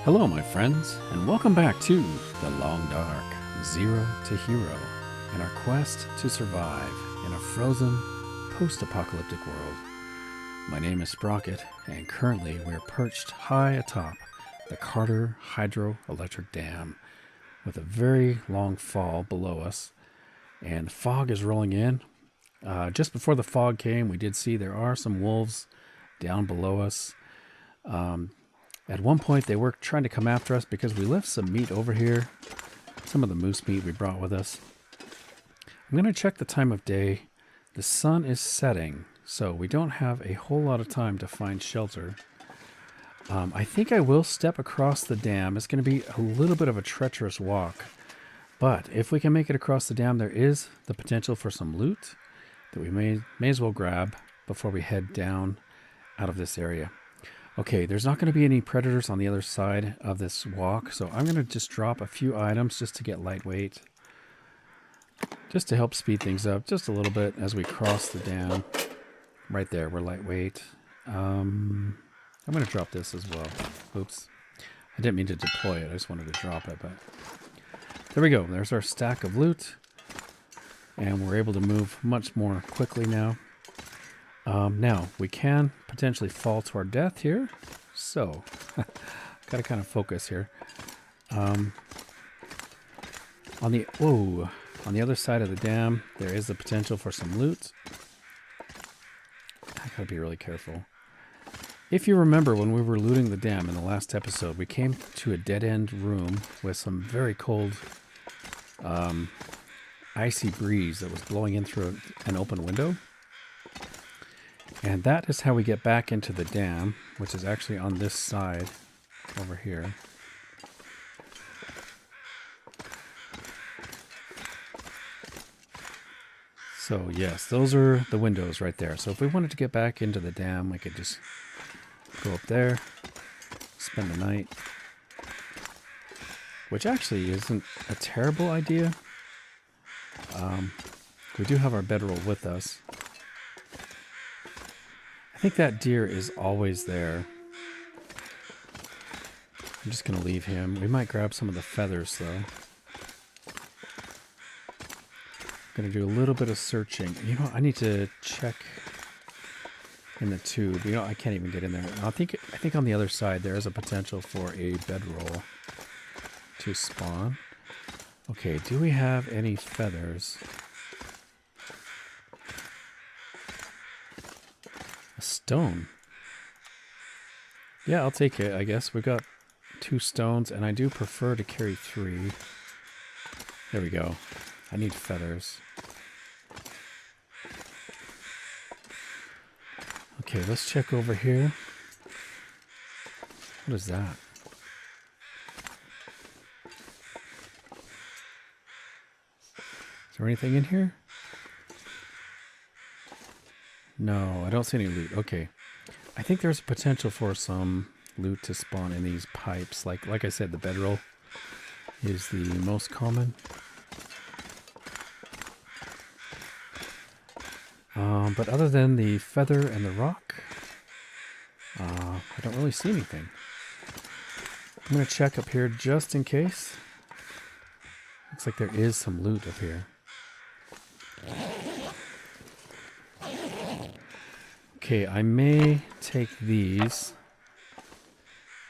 Hello, my friends, and welcome back to The Long Dark, Zero to Hero, in our quest to survive in a frozen, post-apocalyptic world. My name is Sprocket, and currently we're perched high atop the Carter Hydroelectric Dam, with a very long fall below us, and fog is rolling in. Just before the fog came, we did see there are some wolves down below us. At one point, they were trying to come after us because we left some meat over here. Some of the moose meat we brought with us. I'm going to check the time of day. The sun is setting, so we don't have a whole lot of time to find shelter. I think I will step across the dam. It's going to be a little bit of a treacherous walk. But if we can make it across the dam, there is the potential for some loot that we may as well grab before we head down out of this area. Okay, there's not going to be any predators on the other side of this walk, so I'm going to just drop a few items just to get lightweight. Just to help speed things up just a little bit as we cross the dam. Right there, we're lightweight. I'm going to drop this as well. Oops. I didn't mean to deploy it, I just wanted to drop it, but... There we go, there's our stack of loot. And we're able to move much more quickly now. Now, we can potentially fall to our death here, so gotta kind of focus here. On the other side of the dam, there is the potential for some loot. I gotta be really careful. If you remember when we were looting the dam in the last episode, we came to a dead-end room with some very cold, icy breeze that was blowing in through an open window. And that is how we get back into the dam, which is actually on this side over here. So yes, those are the windows right there. So if we wanted to get back into the dam, we could just go up there, spend the night. Which actually isn't a terrible idea. We do have our bedroll with us. I think that deer is always there. I'm just going to leave him. We might grab some of the feathers, though. I'm going to do a little bit of searching. You know, I need to check in the tube. You know, I can't even get in there. I think on the other side there is a potential for a bedroll to spawn. Okay, do we have any feathers? Stone. Yeah, I'll take it, I guess. We've got 2 stones, and I do prefer to carry 3. There we go. I need feathers. Okay, let's check over here. What is that? Is there anything in here? No, I don't see any loot. Okay. I think there's a potential for some loot to spawn in these pipes. Like I said, the bedroll is the most common. But other than the feather and the rock, I don't really see anything. I'm going to check up here just in case. Looks like there is some loot up here. Okay, I may take these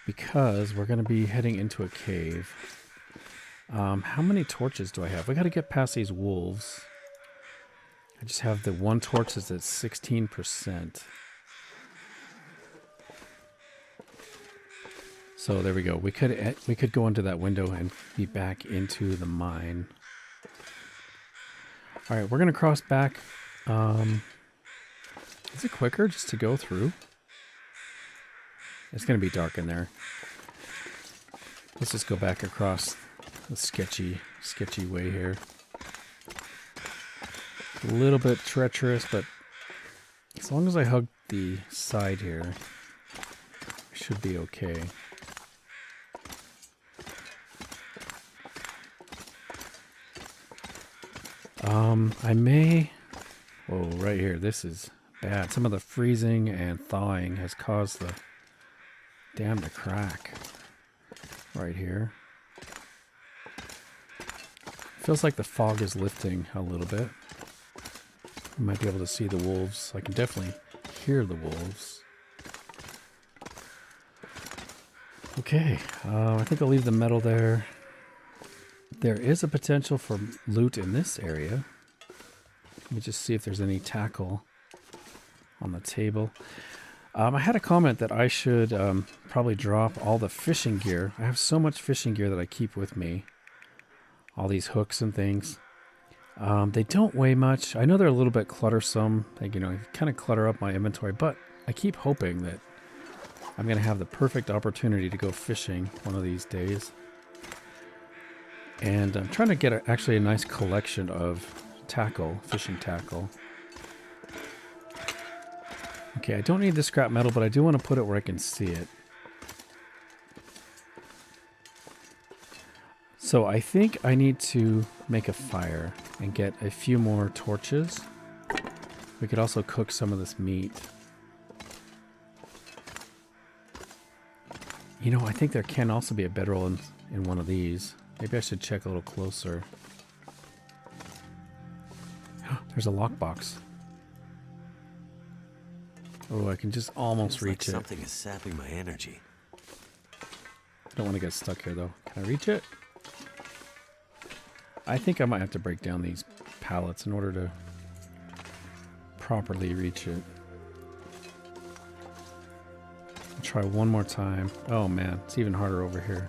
because we're going to be heading into a cave. How many torches do I have? We got to get past these wolves. I just have the 1 torch that's at 16%. So there we go. We could go into that window and be back into the mine. All right, we're going to cross back. Is it quicker just to go through? It's going to be dark in there. Let's just go back across the sketchy way here. A little bit treacherous, but as long as I hug the side here, it should be okay. I may... Whoa, right here. This is bad. Some of the freezing and thawing has caused the dam to crack. right here. Feels like the fog is lifting a little bit. You might be able to see the wolves. I can definitely hear the wolves. Okay, I think I'll leave the metal there. There is a potential for loot in this area. Let me just see if there's any tackle on the table. I had a comment that I should probably drop all the fishing gear. I have so much fishing gear that I keep with me. All these hooks and things. They don't weigh much. I know they're a little bit cluttersome. Like, you know, kind of clutter up my inventory, but I keep hoping that I'm going to have the perfect opportunity to go fishing one of these days. And I'm trying to get actually a nice collection of tackle, fishing tackle. Okay, I don't need the scrap metal, but I do want to put it where I can see it. So I think I need to make a fire and get a few more torches. We could also cook some of this meat. You know, I think there can also be a bedroll in one of these. Maybe I should check a little closer. There's a lockbox. Oh, I can just almost reach it. Something is sapping my energy. I don't want to get stuck here, though. Can I reach it? I think I might have to break down these pallets in order to properly reach it. I'll try one more time. Oh man, it's even harder over here.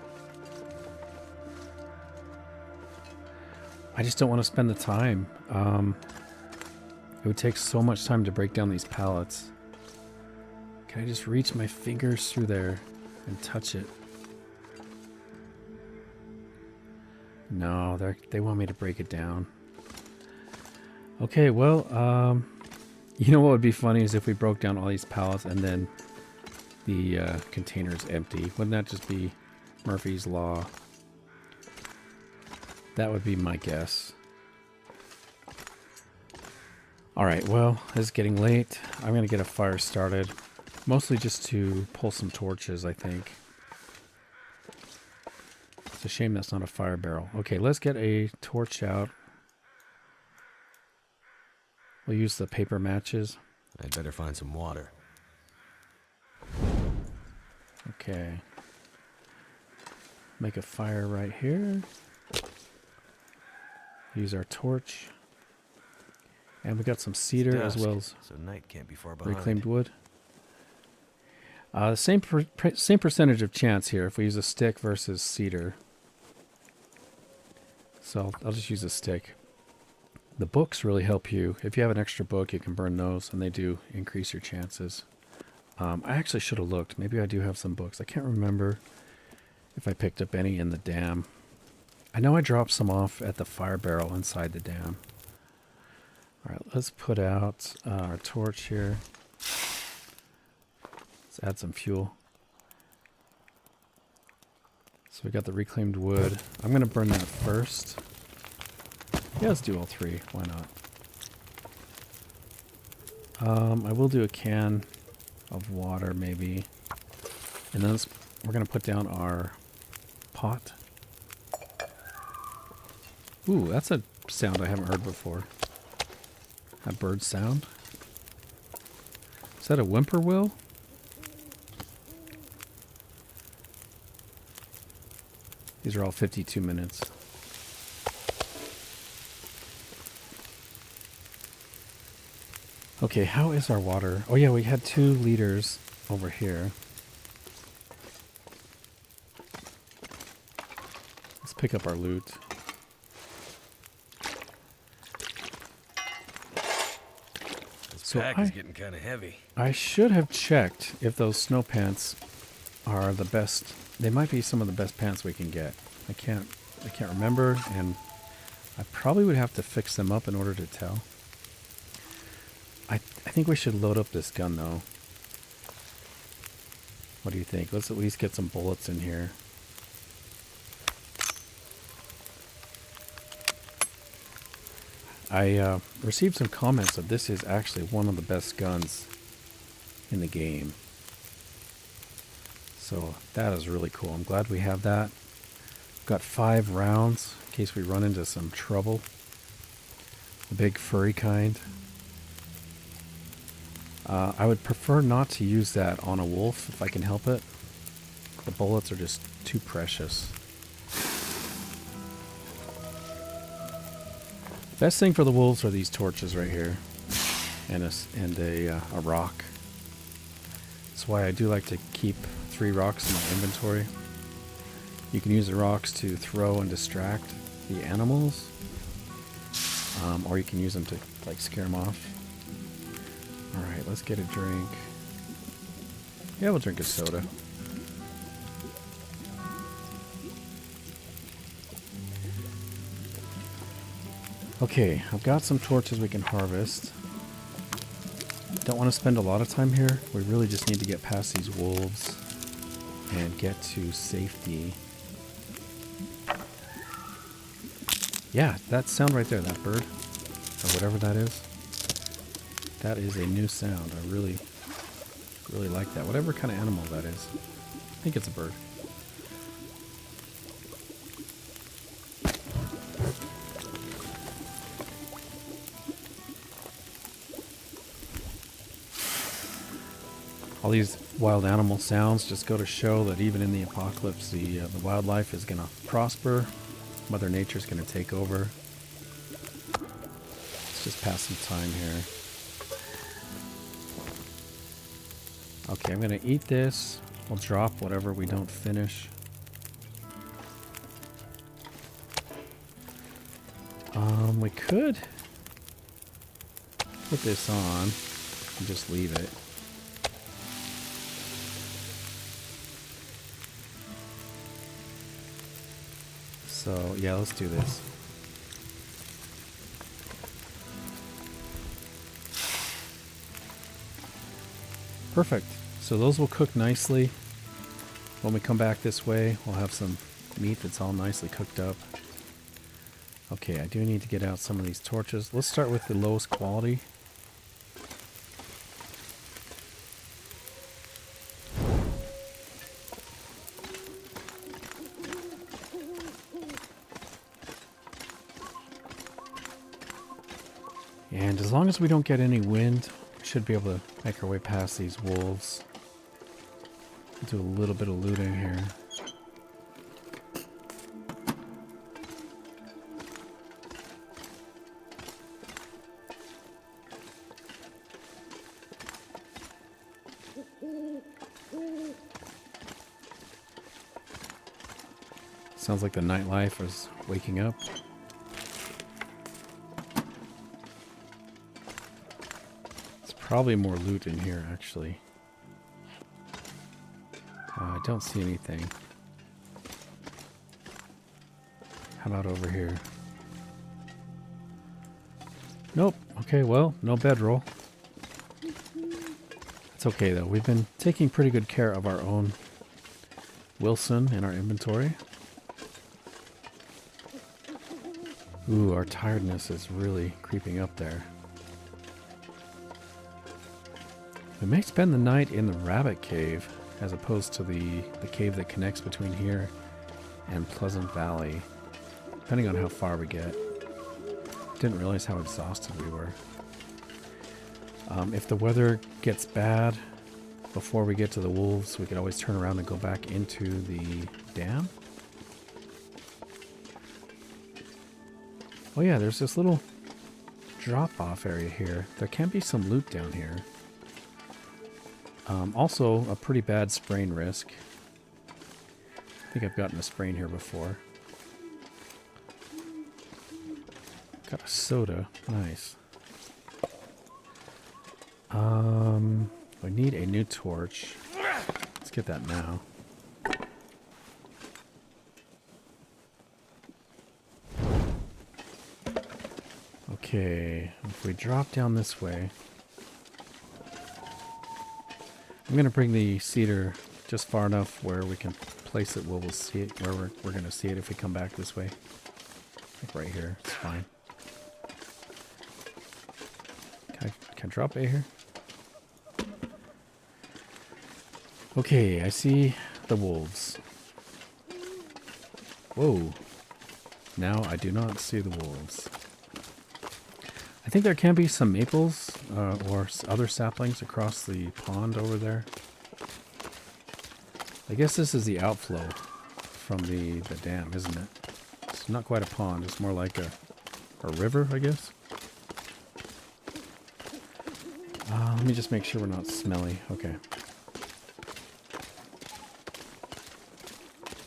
I just don't want to spend the time. It would take so much time to break down these pallets. Can I just reach my fingers through there and touch it? No, they want me to break it down. Okay, well, you know what would be funny is if we broke down all these pallets and then the container is empty. Wouldn't that just be Murphy's Law? That would be my guess. Alright, well, it's getting late. I'm going to get a fire started. Mostly just to pull some torches, I think. It's a shame that's not a fire barrel. Okay, let's get a torch out. We'll use the paper matches. I'd better find some water. Okay. Make a fire right here. Use our torch. And we got some cedar as well as so night can't be far behind. reclaimed wood. Same percentage of chance here if we use a stick versus cedar. So I'll just use a stick. The books really help you. If you have an extra book, you can burn those, and they do increase your chances. I actually should have looked. Maybe I do have some books. I can't remember if I picked up any in the dam. I know I dropped some off at the fire barrel inside the dam. All right, let's put out our torch here. Let's add some fuel. So we got the reclaimed wood. I'm going to burn that first. Yeah, let's do all three. Why not? I will do a can of water maybe. And then we're going to put down our pot. Ooh, that's a sound I haven't heard before. A bird sound. Is that a whippoorwill? These are all 52 minutes. Okay, how is our water? Oh yeah, we had 2 liters over here. Let's pick up our loot. This pack is getting kind of heavy. I should have checked if those snow pants are the best. They might be some of the best pants we can get. I can't remember, and I probably would have to fix them up in order to tell. I think we should load up this gun though. What do you think? Let's at least get some bullets in here. I received some comments that this is actually one of the best guns in the game. So that is really cool. I'm glad we have that. Got 5 rounds in case we run into some trouble. The big furry kind. I would prefer not to use that on a wolf if I can help it. The bullets are just too precious. Best thing for the wolves are these torches right here. And a rock. That's why I do like to keep 3 rocks in my inventory. You can use the rocks to throw and distract the animals. Or you can use them to like scare them off. Alright, let's get a drink. Yeah, we'll drink a soda. Okay, I've got some torches we can harvest. Don't want to spend a lot of time here. We really just need to get past these wolves and get to safety. Yeah, that sound right there, that bird, or whatever that is. That is a new sound. I really like that. Whatever kind of animal that is. I think it's a bird. All these wild animal sounds just go to show that even in the apocalypse, the wildlife is going to prosper. Mother Nature's going to take over. Let's just pass some time here. Okay, I'm going to eat this. We'll drop whatever we don't finish. We could put this on and just leave it. So, yeah, let's do this. Perfect. So those will cook nicely. When we come back this way, we'll have some meat that's all nicely cooked up. Okay, I do need to get out some of these torches. Let's start with the lowest quality. And as long as we don't get any wind, we should be able to make our way past these wolves. Do a little bit of looting here. Sounds like the nightlife is waking up. There's probably more loot in here, actually. I don't see anything. How about over here? Nope. Okay, well, no bedroll. It's okay, though. We've been taking pretty good care of our own Wilson in our inventory. Ooh, our tiredness is really creeping up there. We may spend the night in the rabbit cave as opposed to the cave that connects between here and Pleasant Valley, depending on how far we get. Didn't realize how exhausted we were. If the weather gets bad before we get to the wolves, we could always turn around and go back into the dam. Oh yeah, there's this little drop-off area here. There can be some loot down here. Also, a pretty bad sprain risk. I think I've gotten a sprain here before. Got a soda. Nice. We need a new torch. Let's get that now. Okay, if we drop down this way, I'm going to bring the cedar just far enough where we can place it where we'll see it, where we're going to see it if we come back this way. Like right here, it's fine. Can I drop it here? Okay, I see the wolves. Whoa. Now I do not see the wolves. I think there can be some maples or other saplings across the pond over there. I guess this is the outflow from the dam, isn't it? It's not quite a pond. It's more like a river, I guess. Let me just make sure we're not smelly. Okay.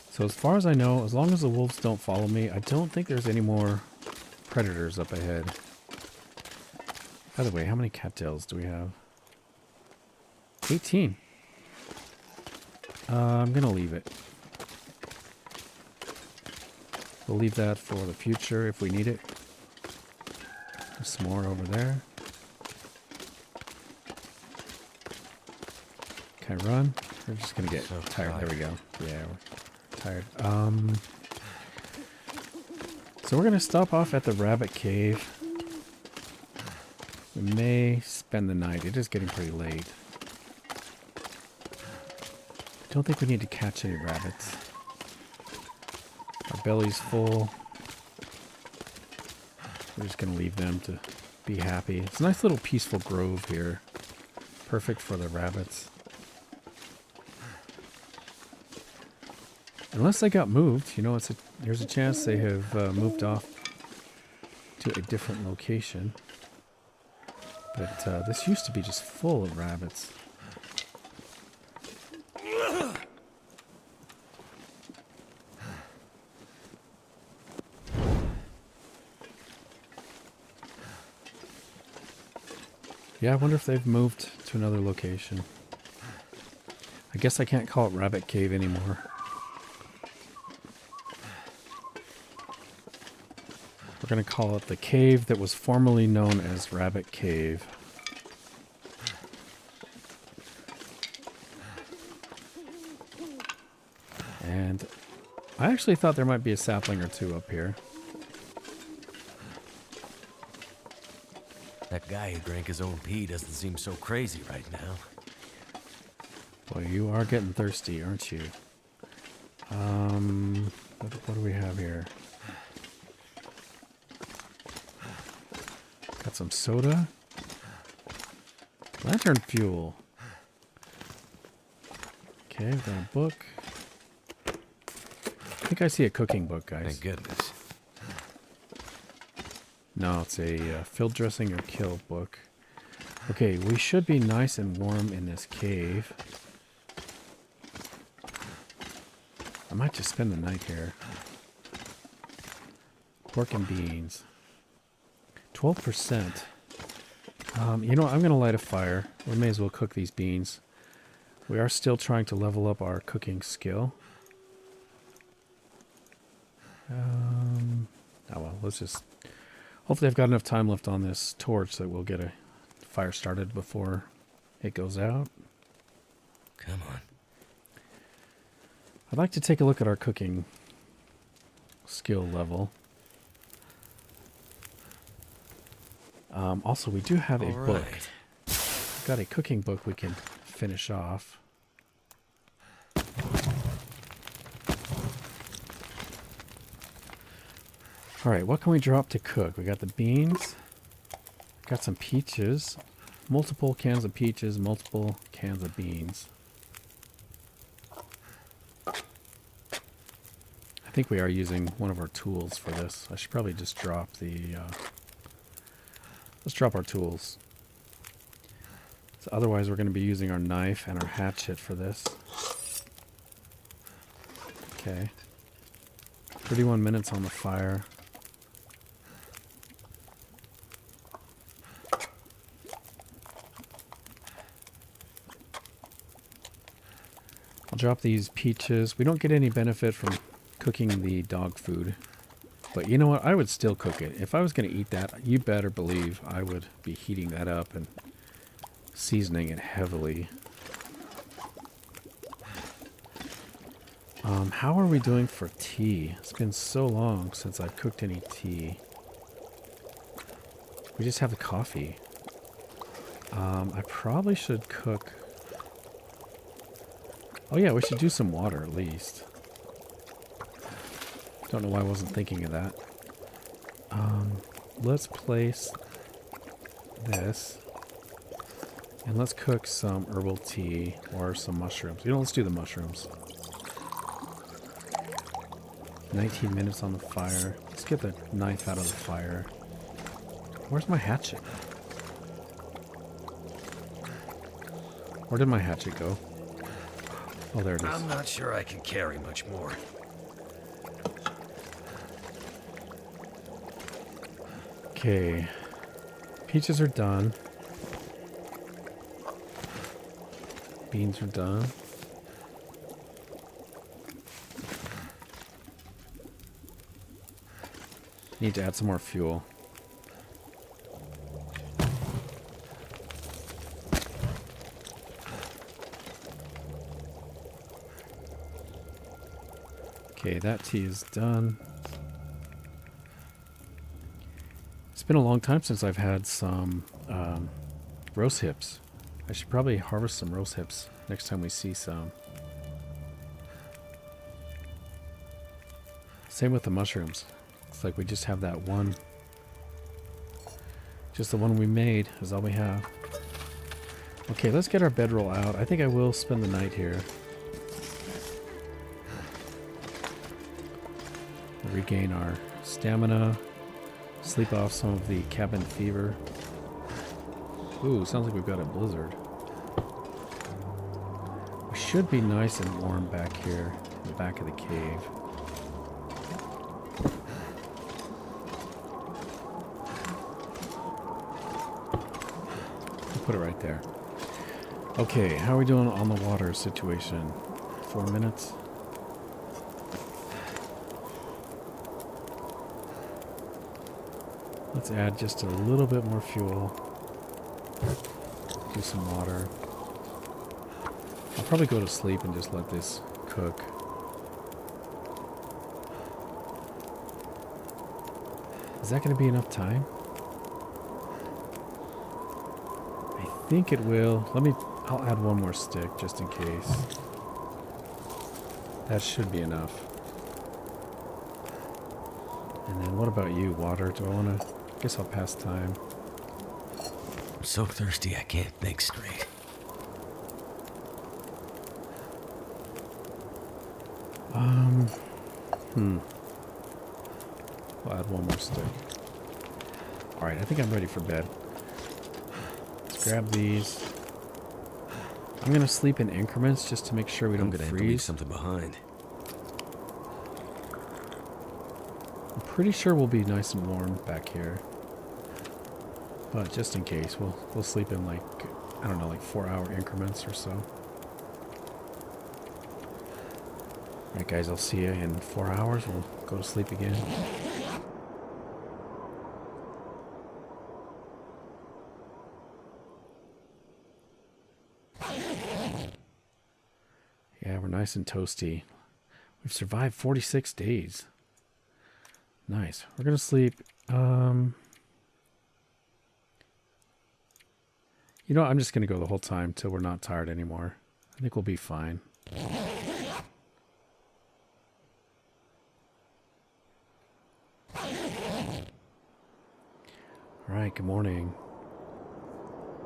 So as far as I know, as long as the wolves don't follow me, I don't think there's any more predators up ahead. By the way, how many cattails do we have? 18. I'm going to leave it. We'll leave that for the future if we need it. There's some more over there. Can I run? We're just going to get tired. There we go. Yeah, we're tired. So we're going to stop off at the rabbit cave. We may spend the night. It is getting pretty late. I don't think we need to catch any rabbits. Our belly's full. We're just going to leave them to be happy. It's a nice little peaceful grove here. Perfect for the rabbits. Unless they got moved, you know, there's a chance they have moved off to a different location. But this used to be just full of rabbits. Yeah, I wonder if they've moved to another location. I guess I can't call it Rabbit Cave anymore. We're going to call it the cave that was formerly known as Rabbit Cave. And I actually thought there might be a sapling or two up here. That guy who drank his own pee doesn't seem so crazy right now. Boy, you are getting thirsty, aren't you? What do we have here? Got some soda. Lantern fuel. Okay, we've got a book. I think I see a cooking book, guys. Thank goodness. No, it's a field dressing or kill book. Okay, we should be nice and warm in this cave. I might just spend the night here. Pork and beans. 12%. You know what? I'm going to light a fire. We may as well cook these beans. We are still trying to level up our cooking skill. Oh well, let's just... Hopefully I've got enough time left on this torch that we'll get a fire started before it goes out. Come on. I'd like to take a look at our cooking skill level. Also, we do have a book. We've got a cooking book we can finish off. Alright, what can we drop to cook? We got the beans. Got some peaches. Multiple cans of peaches, multiple cans of beans. I think we are using one of our tools for this. I should probably just drop the... let's drop our tools. So otherwise we're going to be using our knife and our hatchet for this. Okay. 31 minutes on the fire. I'll drop these peaches. We don't get any benefit from cooking the dog food. But you know what? I would still cook it. If I was going to eat that, you better believe I would be heating that up and seasoning it heavily. How are we doing for tea? It's been so long since I've cooked any tea. We just have the coffee. I probably should cook Oh yeah, we should do some water at least. Don't know why I wasn't thinking of that. Let's place this. And let's cook some herbal tea or some mushrooms. You know, let's do the mushrooms. 19 minutes on the fire. Let's get the knife out of the fire. Where's my hatchet? Where did my hatchet go? Oh, there it is. I'm not sure I can carry much more. Okay. Peaches are done. Beans are done. Need to add some more fuel. Okay, that tea is done. It's been a long time since I've had some rose hips. I should probably harvest some rose hips next time we see some. Same with the mushrooms. Looks like we just have that one. Just the one we made is all we have. Okay, let's get our bedroll out. I think I will spend the night here. Regain our stamina. Sleep off some of the cabin fever. Ooh, sounds like we've got a blizzard. We should be nice and warm back here in the back of the cave. We'll put it right there. Okay, how are we doing on the water situation? 4 minutes? Let's add just a little bit more fuel. Do some water. I'll probably go to sleep and just let this cook. Is that going to be enough time? I think it will. I'll add one more stick just in case. That should be enough. And then what about you, water? Do I want to... I guess I'll pass time. I'm so thirsty I can't think straight. We'll add one more stick. Alright, I think I'm ready for bed. Let's grab these. I'm going to sleep in increments just to make sure we don't have to leave freeze. something behind. I'm pretty sure we'll be nice and warm back here. But just in case, we'll sleep in like, I don't know, like 4-hour increments or so. Alright guys, I'll see you in 4 hours. We'll go to sleep again. Yeah, we're nice and toasty. We've survived 46 days. Nice. We're gonna sleep. You know what? I'm just gonna go the whole time till we're not tired anymore. I think we'll be fine. Alright, good morning.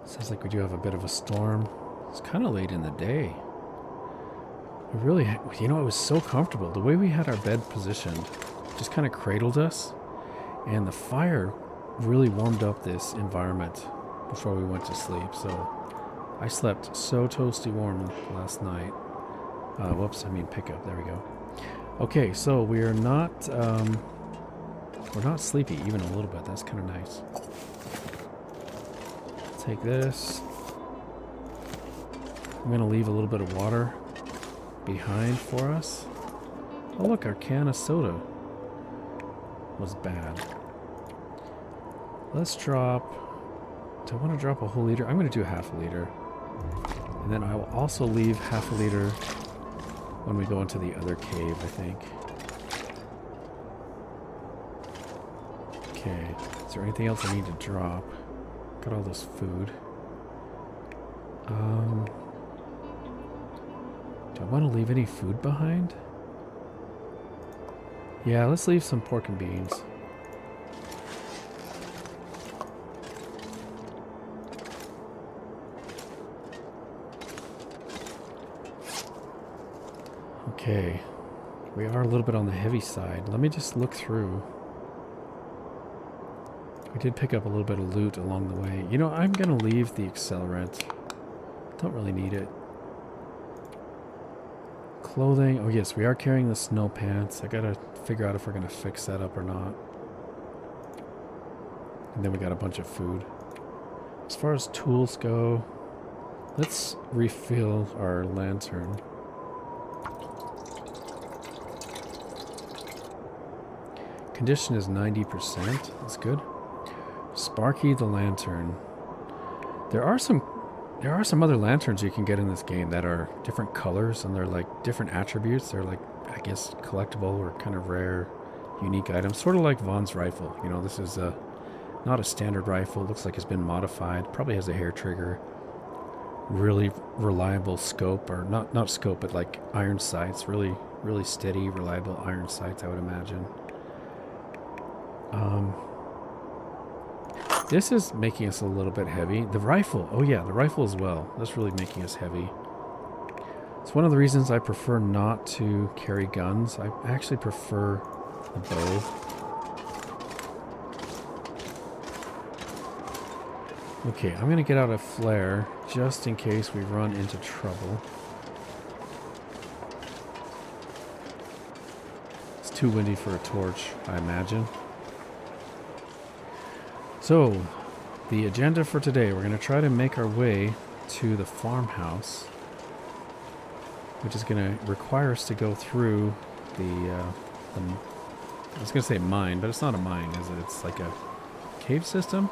Sounds like we do have a bit of a storm. It's kind of late in the day. We really, you know, it was so comfortable. The way we had our bed positioned just kind of cradled us. And the fire really warmed up this environment before we went to sleep. So I slept so toasty warm last night. Whoops, I mean pickup. There we go. Okay, so we're not sleepy even a little bit. That's kind of nice. Take this. I'm going to leave a little bit of water behind for us. Oh look, our can of soda was bad. Let's drop... Do I want to drop a whole liter? I'm going to do half a liter. And then I will also leave half a liter when we go into the other cave, I think. Okay. Is there anything else I need to drop? Got all this food. Do Do I want to leave any food behind? Yeah, let's leave some pork and beans. Okay. We are a little bit on the heavy side. Let me just look through. We did pick up a little bit of loot along the way. You know, I'm going to leave the accelerant. Don't really need it. Clothing. Oh, yes, we are carrying the snow pants. I got to figure out if we're going to fix that up or not. And then we got a bunch of food. As far as tools go, let's refill our lantern. Condition is 90%. That's good. Sparky the lantern. There are some other lanterns you can get in this game that are different colors and they're like different attributes. They're like, I guess, collectible or kind of rare, unique items. Sort of like Vaughn's rifle. You know, this is not a standard rifle. Looks like it's been modified. Probably has a hair trigger. Really reliable scope, or not scope, but like iron sights. Really steady, reliable iron sights, I would imagine. This is making us a little bit heavy. The rifle, oh yeah, the rifle as well. That's really making us heavy. It's one of the reasons I prefer not to carry guns. I actually prefer the bow. Okay, I'm gonna get out a flare just in case we run into trouble. It's too windy for a torch, I imagine. So, the agenda for today, we're going to try to make our way to the farmhouse, which is going to require us to go through I was going to say mine, but it's not a mine, is it? It's like a cave system.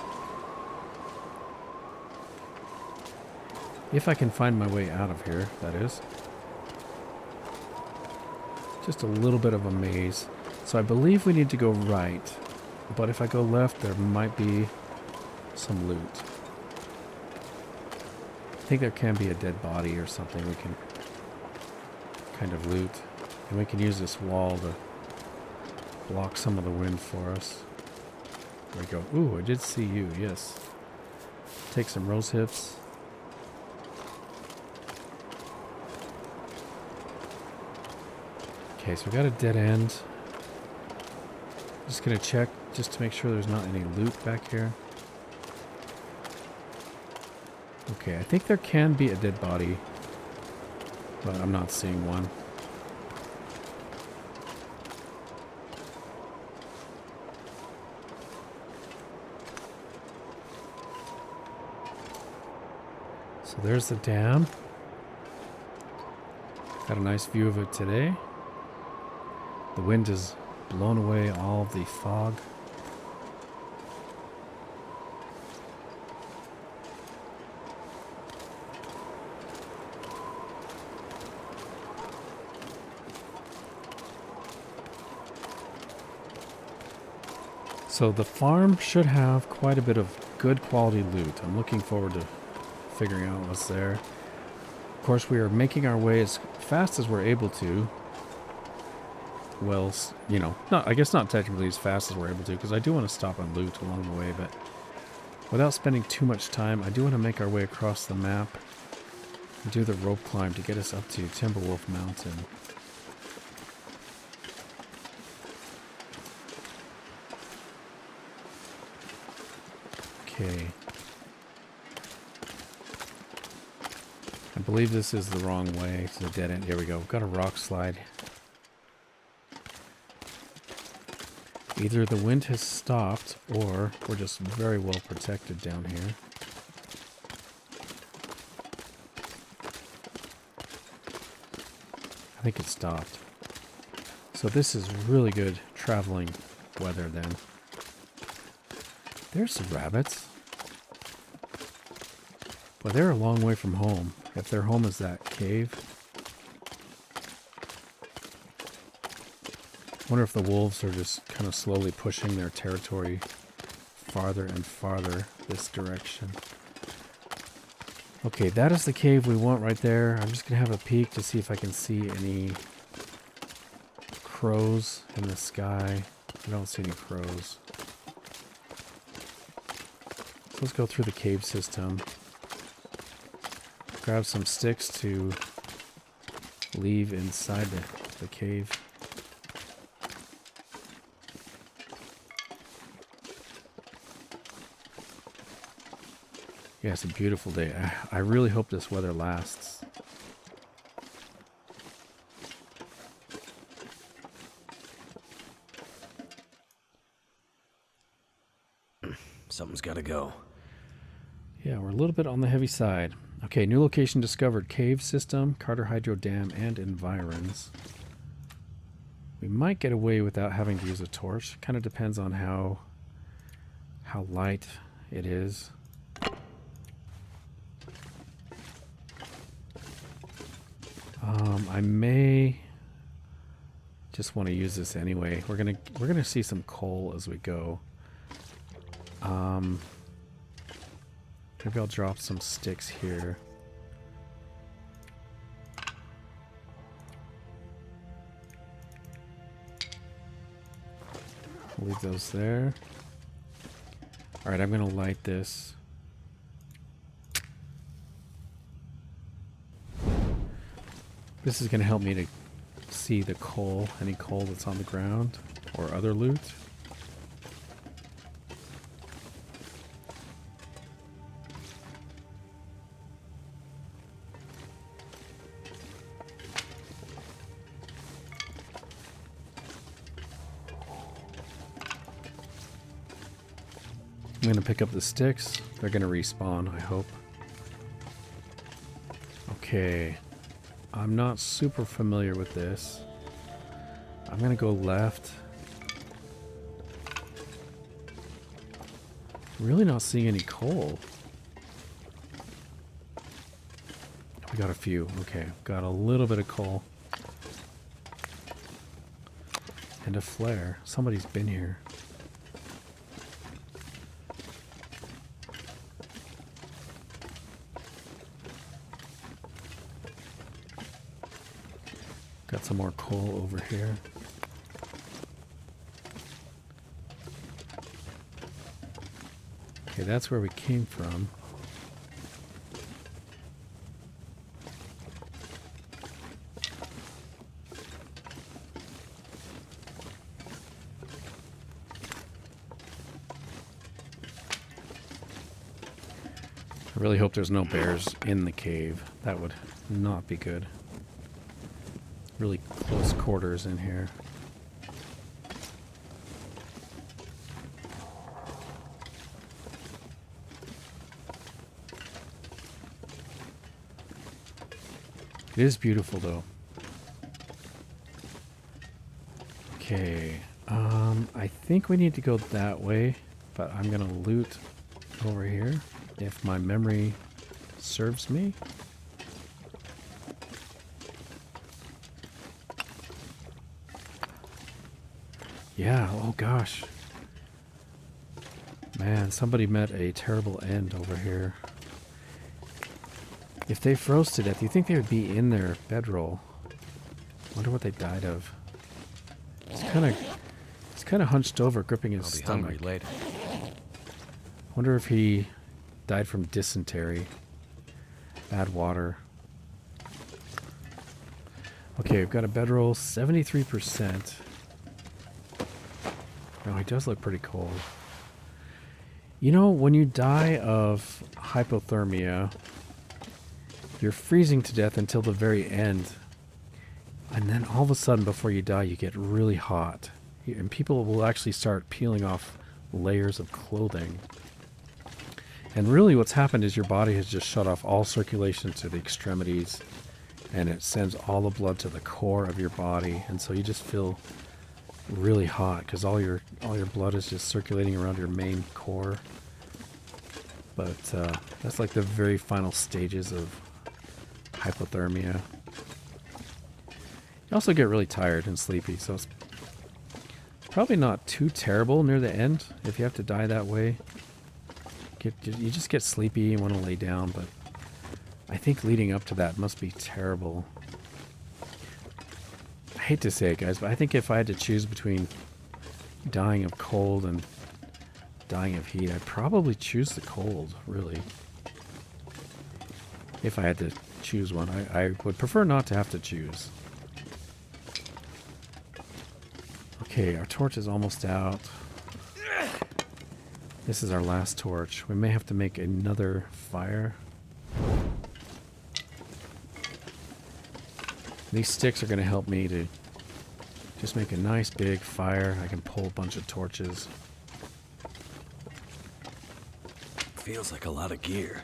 If I can find my way out of here, that is. Just a little bit of a maze. So I believe we need to go right. But if I go left, there might be some loot. I think there can be a dead body or something we can kind of loot. And we can use this wall to block some of the wind for us. There we go. Ooh, I did see you, yes. Take some rose hips. Okay, so we got a dead end. Just gonna check just to make sure there's not any loot back here. Okay, I think there can be a dead body, but I'm not seeing one. So there's the dam. Got a nice view of it today. The wind has blown away all of the fog. So the farm should have quite a bit of good quality loot. I'm looking forward to figuring out what's there. Of course, we are making our way as fast as we're able to. Well, you know, I guess not technically as fast as we're able to, because I do want to stop and loot along the way, but without spending too much time, I do want to make our way across the map and do the rope climb to get us up to Timberwolf Mountain. Okay. I believe this is the wrong way to the dead end. Here we go. We've got a rock slide. Either the wind has stopped or we're just very well protected down here. I think it stopped. So this is really good traveling weather then. There's some rabbits. But they're a long way from home. If their home is that cave. I wonder if the wolves are just kind of slowly pushing their territory farther and farther this direction. Okay, that is the cave we want right there. I'm just going to have a peek to see if I can see any crows in the sky. I don't see any crows. So let's go through the cave system. Grab some sticks to leave inside the cave. Yeah, it's a beautiful day. I really hope this weather lasts. Something's gotta go. Yeah, we're a little bit on the heavy side. Okay, new location discovered. Cave system, Carter Hydro Dam, and environs. We might get away without having to use a torch. Kind of depends on how light it is. I may just want to use this anyway. We're gonna see some coal as we go. Maybe I'll drop some sticks here. Leave those there. All right, I'm gonna light this. This is going to help me to see the coal, any coal that's on the ground, or other loot. I'm going to pick up the sticks. They're going to respawn, I hope. Okay. I'm not super familiar with this. I'm gonna go left. Really not seeing any coal. We got a few. Okay, got a little bit of coal. And a flare. Somebody's been here. Got some more coal over here. Okay, that's where we came from. I really hope there's no bears in the cave. That would not be good. Really close quarters in here. It is beautiful though. Okay, I think we need to go that way, but I'm gonna loot over here if my memory serves me. Yeah, oh gosh. Man, somebody met a terrible end over here. If they froze to death, you think they would be in their bedroll. Wonder what they died of. He's kind of hunched over, gripping his stomach. I'll be hungry later. Wonder if he died from dysentery. Bad water. Okay, we've got a bedroll, 73%. Oh, he does look pretty cold. You know, when you die of hypothermia, you're freezing to death until the very end. And then all of a sudden, before you die, you get really hot. And people will actually start peeling off layers of clothing. And really what's happened is your body has just shut off all circulation to the extremities. And it sends all the blood to the core of your body. And so you just feel really hot because all your blood is just circulating around your main core. But that's like the very final stages of hypothermia. You also get really tired and sleepy, so it's probably not too terrible near the end if you have to die that way. You just get sleepy and want to lay down, but I think leading up to that must be terrible. I hate to say it, guys, but I think if I had to choose between dying of cold and dying of heat, I'd probably choose the cold, really. If I had to choose one. I would prefer not to have to choose. Okay, our torch is almost out. This is our last torch. We may have to make another fire. These sticks are going to help me to just make a nice big fire. I can pull a bunch of torches. Feels like a lot of gear.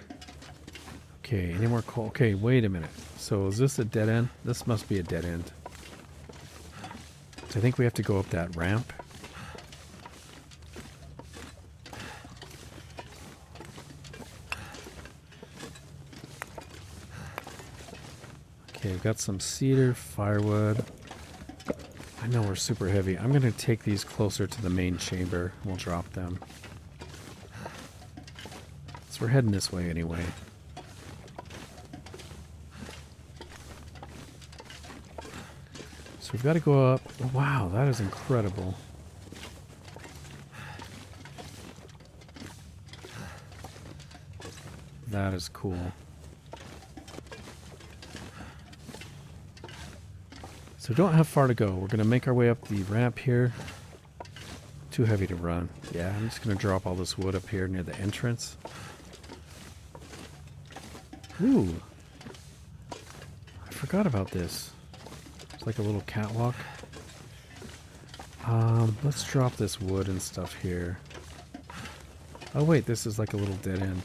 Okay, any more coal? Okay, wait a minute. So is this a dead end? This must be a dead end. So I think we have to go up that ramp. Okay, I've got some cedar, firewood. I know we're super heavy. I'm going to take these closer to the main chamber. We'll drop them. So we're heading this way anyway. So we've got to go up. Oh, wow, that is incredible. That is cool. So we don't have far to go. We're going to make our way up the ramp here. Too heavy to run. Yeah, I'm just going to drop all this wood up here near the entrance. Ooh. I forgot about this. It's like a little catwalk. Let's drop this wood and stuff here. Oh wait, this is like a little dead end.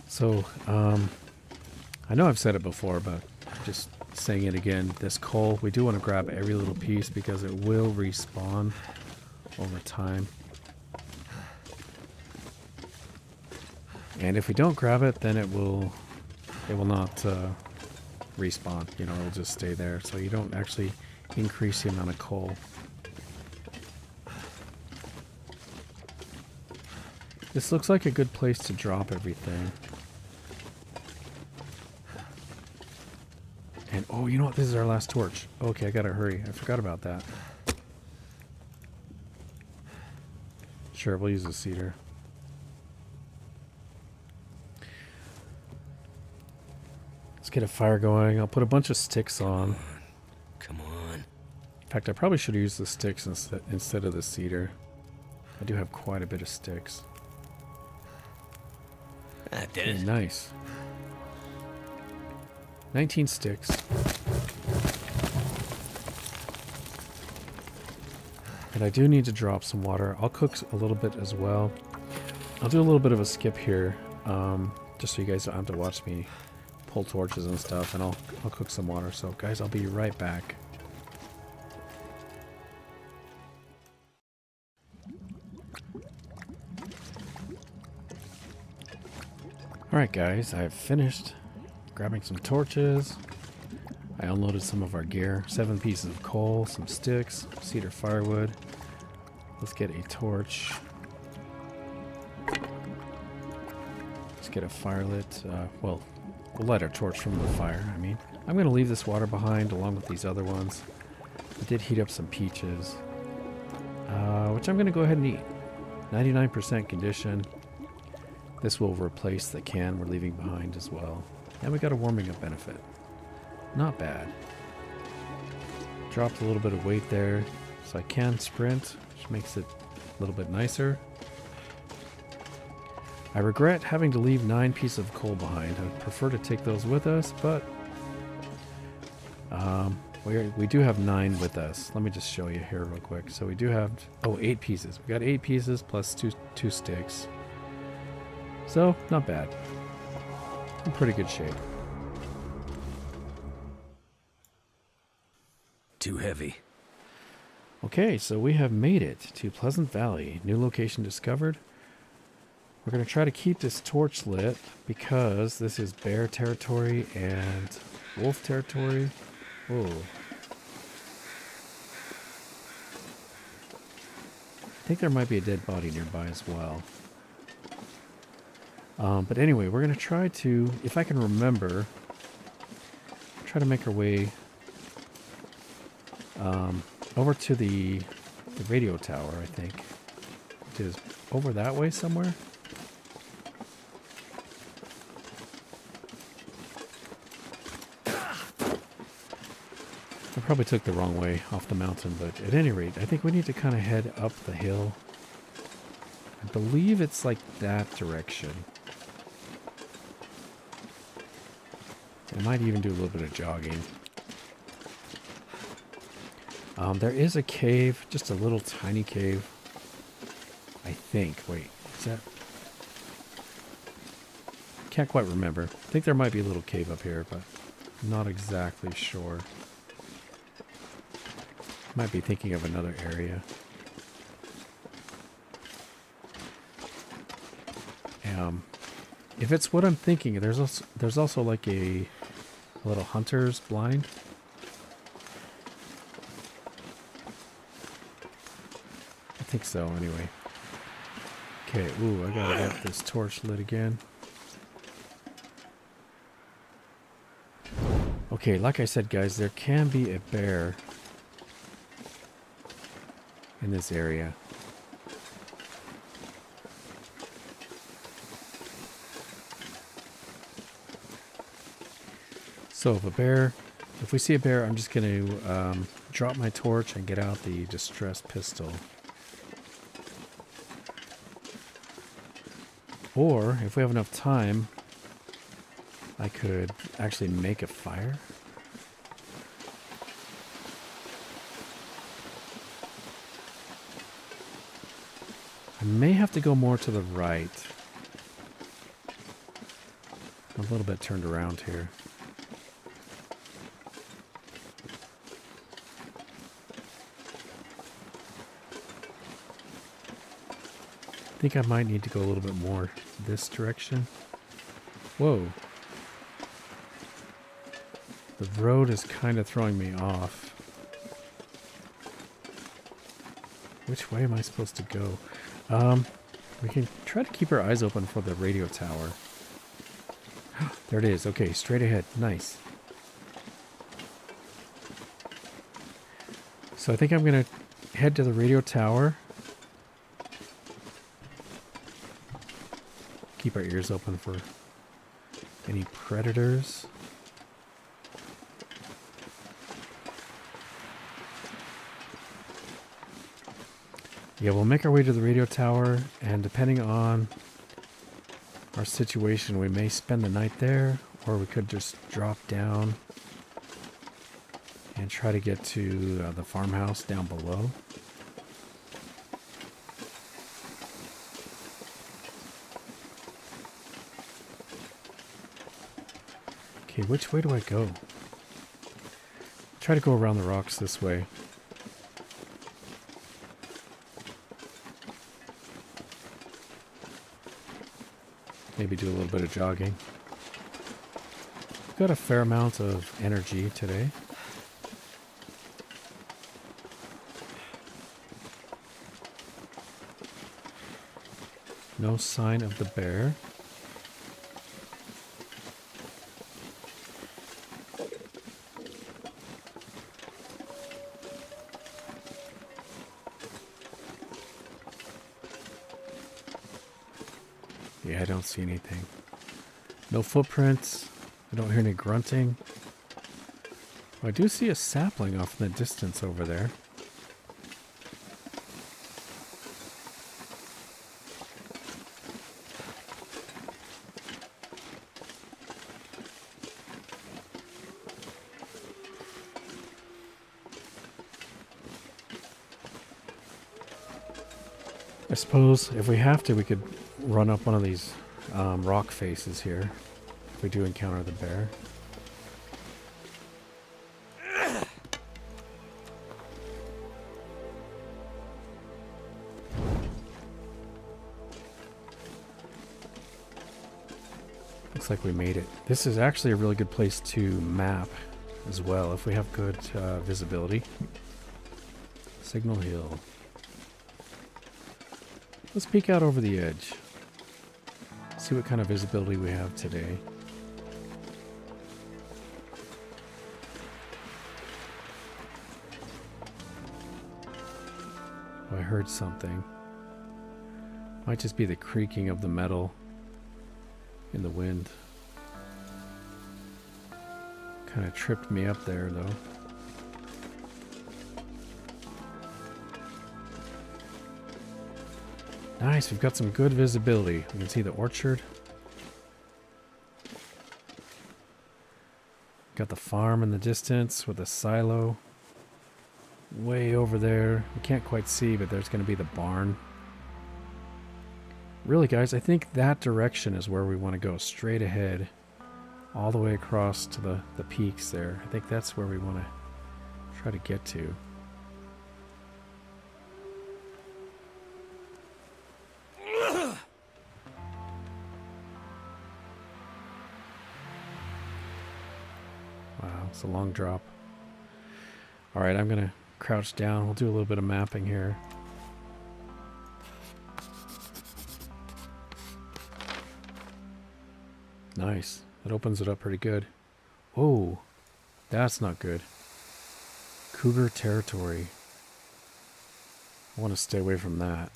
So, I know I've said it before, but just saying it again. This coal, we do want to grab every little piece because it will respawn over time. And if we don't grab it, then it will not respawn. You know, it'll just stay there. So you don't actually increase the amount of coal. This looks like a good place to drop everything. And, oh, you know what? This is our last torch. Okay, I gotta hurry. I forgot about that. Sure, we'll use the cedar. Let's get a fire going. I'll put a bunch of sticks on. Come on. In fact, I probably should have used the sticks instead of the cedar. I do have quite a bit of sticks. That did it. Nice. 19 sticks. And I do need to drop some water. I'll cook a little bit as well. I'll do a little bit of a skip here, just so you guys don't have to watch me pull torches and stuff, and I'll cook some water. So guys, I'll be right back. Alright guys, I've finished grabbing some torches. I unloaded some of our gear. 7 pieces of coal, some sticks, cedar firewood. Let's get a torch. Let's get a fire lit. Well, we'll light our torch from the fire, I mean. I'm going to leave this water behind along with these other ones. I did heat up some peaches, which I'm going to go ahead and eat. 99% condition. This will replace the can we're leaving behind as well. And we got a warming up benefit. Not bad. Dropped a little bit of weight there, so I can sprint, which makes it a little bit nicer. I regret having to leave 9 pieces of coal behind. I'd prefer to take those with us, but we do have 9 with us. Let me just show you here real quick. So we do have 8 pieces. We got 8 pieces plus two sticks. So not bad. In pretty good shape. Too heavy. Okay, so we have made it to Pleasant Valley. New location discovered. We're going to try to keep this torch lit because this is bear territory and wolf territory. Whoa. I think there might be a dead body nearby as well. But anyway, we're going to try to, if I can remember, try to make our way over to the radio tower, I think. Which is over that way somewhere. I probably took the wrong way off the mountain, but at any rate, I think we need to kind of head up the hill. I believe it's like that direction. I might even do a little bit of jogging. There is a cave, just a little tiny cave. I think. Wait, is that? Can't quite remember. I think there might be a little cave up here, but I'm not exactly sure. Might be thinking of another area. If it's what I'm thinking, there's also like a little hunter's blind. I think so, anyway. Okay, ooh, I gotta get this torch lit again. Okay, like I said, guys, there can be a bear in this area. So if we see a bear, I'm just going to drop my torch and get out the distress pistol. Or, if we have enough time, I could actually make a fire. I may have to go more to the right. I'm a little bit turned around here. I think I might need to go a little bit more this direction. Whoa. The road is kind of throwing me off. Which way am I supposed to go? We can try to keep our eyes open for the radio tower. There it is. Okay, straight ahead. Nice. So I think I'm going to head to the radio tower. Keep our ears open for any predators. Yeah, we'll make our way to the radio tower, and depending on our situation, we may spend the night there, or we could just drop down and try to get to the farmhouse down below. Okay, which way do I go? Try to go around the rocks this way. Maybe do a little bit of jogging. We've got a fair amount of energy today. No sign of the bear. Yeah, I don't see anything. No footprints. I don't hear any grunting. Oh, I do see a sapling off in the distance over there. I suppose if we have to, we could run up one of these rock faces here if we do encounter the bear. Looks like we made it. This is actually a really good place to map as well if we have good visibility. Signal Hill. Let's peek out over the edge. See see what kind of visibility we have today. Oh, I heard something. Might just be the creaking of the metal in the wind. Kind of tripped me up there, though. Nice, we've got some good visibility. We can see the orchard. Got the farm in the distance with a silo. Way over there. We can't quite see, but there's going to be the barn. Really, guys, I think that direction is where we want to go. Straight ahead. All the way across to the peaks there. I think that's where we want to try to get to. Wow, it's a long drop. Alright, I'm going to crouch down. We'll do a little bit of mapping here. Nice. That opens it up pretty good. Oh, that's not good. Cougar territory. I want to stay away from that.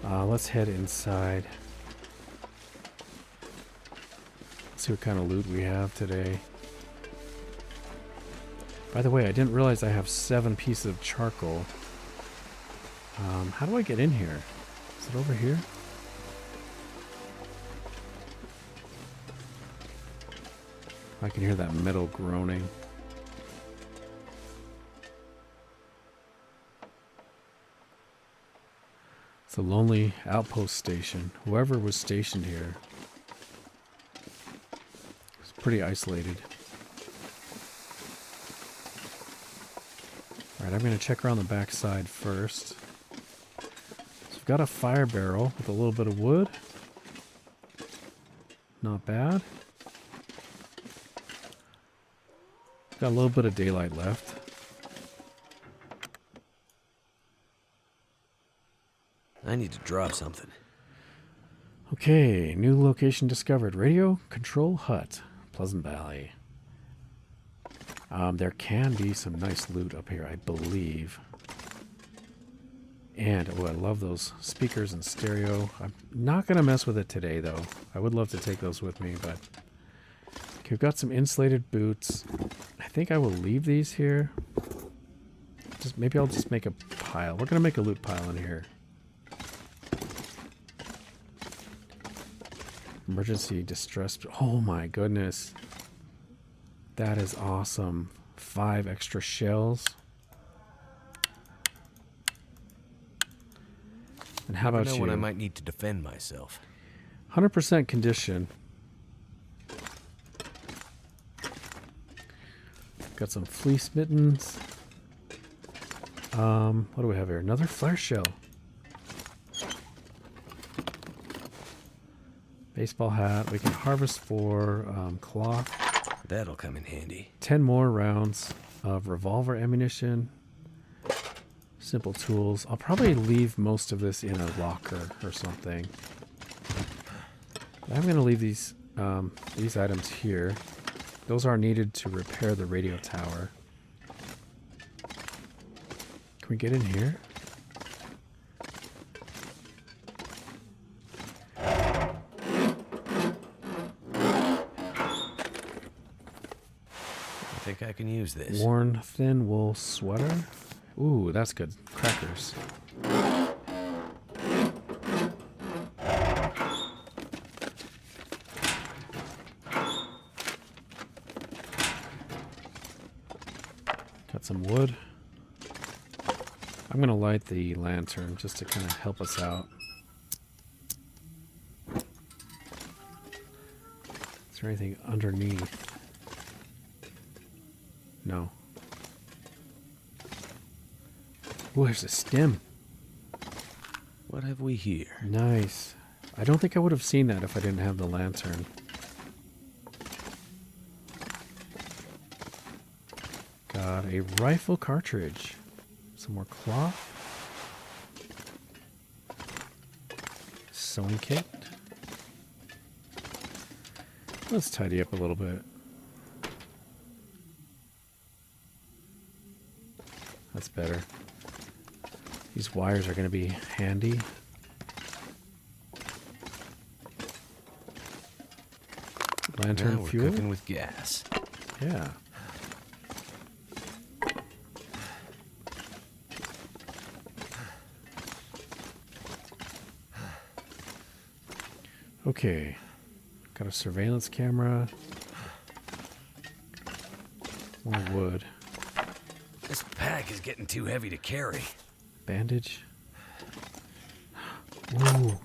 Let's head inside. Let's see what kind of loot we have today. By the way, I didn't realize I have 7 pieces of charcoal. How do I get in here? Is it over here? I can hear that metal groaning. It's a lonely outpost station. Whoever was stationed here was pretty isolated. Alright, I'm going to check around the back side first. So we've got a fire barrel with a little bit of wood. Not bad. Got a little bit of daylight left. I need to drop something. Okay, new location discovered. Radio control hut, Pleasant Valley. There can be some nice loot up here, I believe. And, oh, I love those speakers and stereo. I'm not going to mess with it today, though. I would love to take those with me, but... Okay, we've got some insulated boots. I think I will leave these here. Maybe I'll just make a pile. We're going to make a loot pile in here. Emergency distress. Oh my goodness. That is awesome. 5 extra shells. And how about you? I know when I might need to defend myself. 100% condition. Got some fleece mittens. What do we have here? Another flare shell. Baseball hat. We can harvest for cloth. That'll come in handy. 10 more rounds of revolver ammunition. Simple tools. I'll probably leave most of this in a locker or something. I'm going to leave these items here. Those are needed to repair the radio tower. Can we get in here? I think I can use this. Worn thin wool sweater. Ooh, that's good. Crackers. Got some wood. I'm going to light the lantern just to kind of help us out. Is there anything underneath? No. Oh, there's a stem. What have we here? Nice. I don't think I would have seen that if I didn't have the lantern. Got a rifle cartridge. Some more cloth. sewing kit. Let's tidy up a little bit. That's better. These wires are going to be handy. Lantern we're fuel. cooking with gas. Yeah. Okay. Got a surveillance camera. More wood. This pack is getting too heavy to carry. Bandage. Ooh.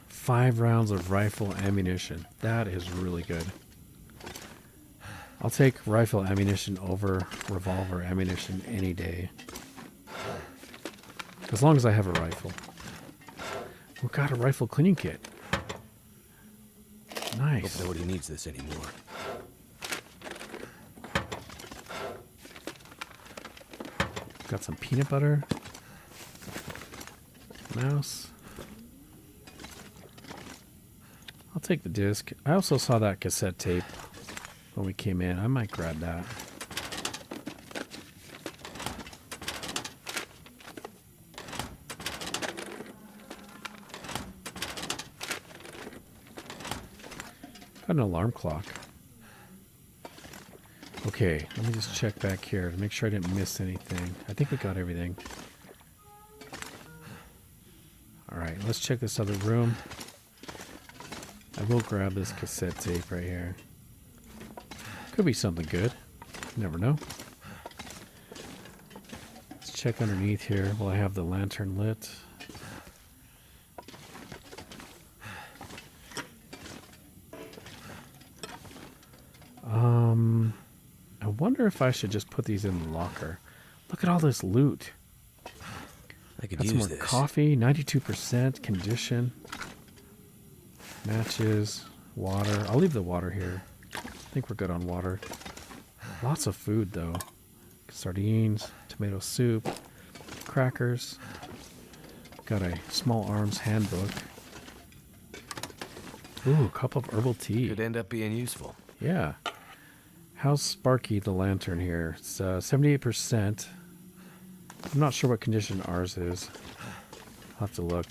5 rounds of rifle ammunition. That is really good. I'll take rifle ammunition over revolver ammunition any day. As long as I have a rifle. We got a rifle cleaning kit. Nice. Hope nobody needs this anymore. Got some peanut butter. Mouse. I'll take the disc. I also saw that cassette tape when we came in. I might grab that. Got an alarm clock. Okay, let me just check back here to make sure I didn't miss anything. I think we got everything. Alright, let's check this other room. I will grab this cassette tape right here. Could be something good. You never know. Let's check underneath here while I have the lantern lit. I wonder if I should just put these in the locker. Look at all this loot. I could Got use some more this. coffee, 92% condition. Matches, water. I'll leave the water here. I think we're good on water. Lots of food though. Sardines, tomato soup, crackers. Got a small arms handbook. Ooh, cup of herbal tea. Could end up being useful. Yeah. How's Sparky the lantern here? It's 78%. I'm not sure what condition ours is. I'll have to look.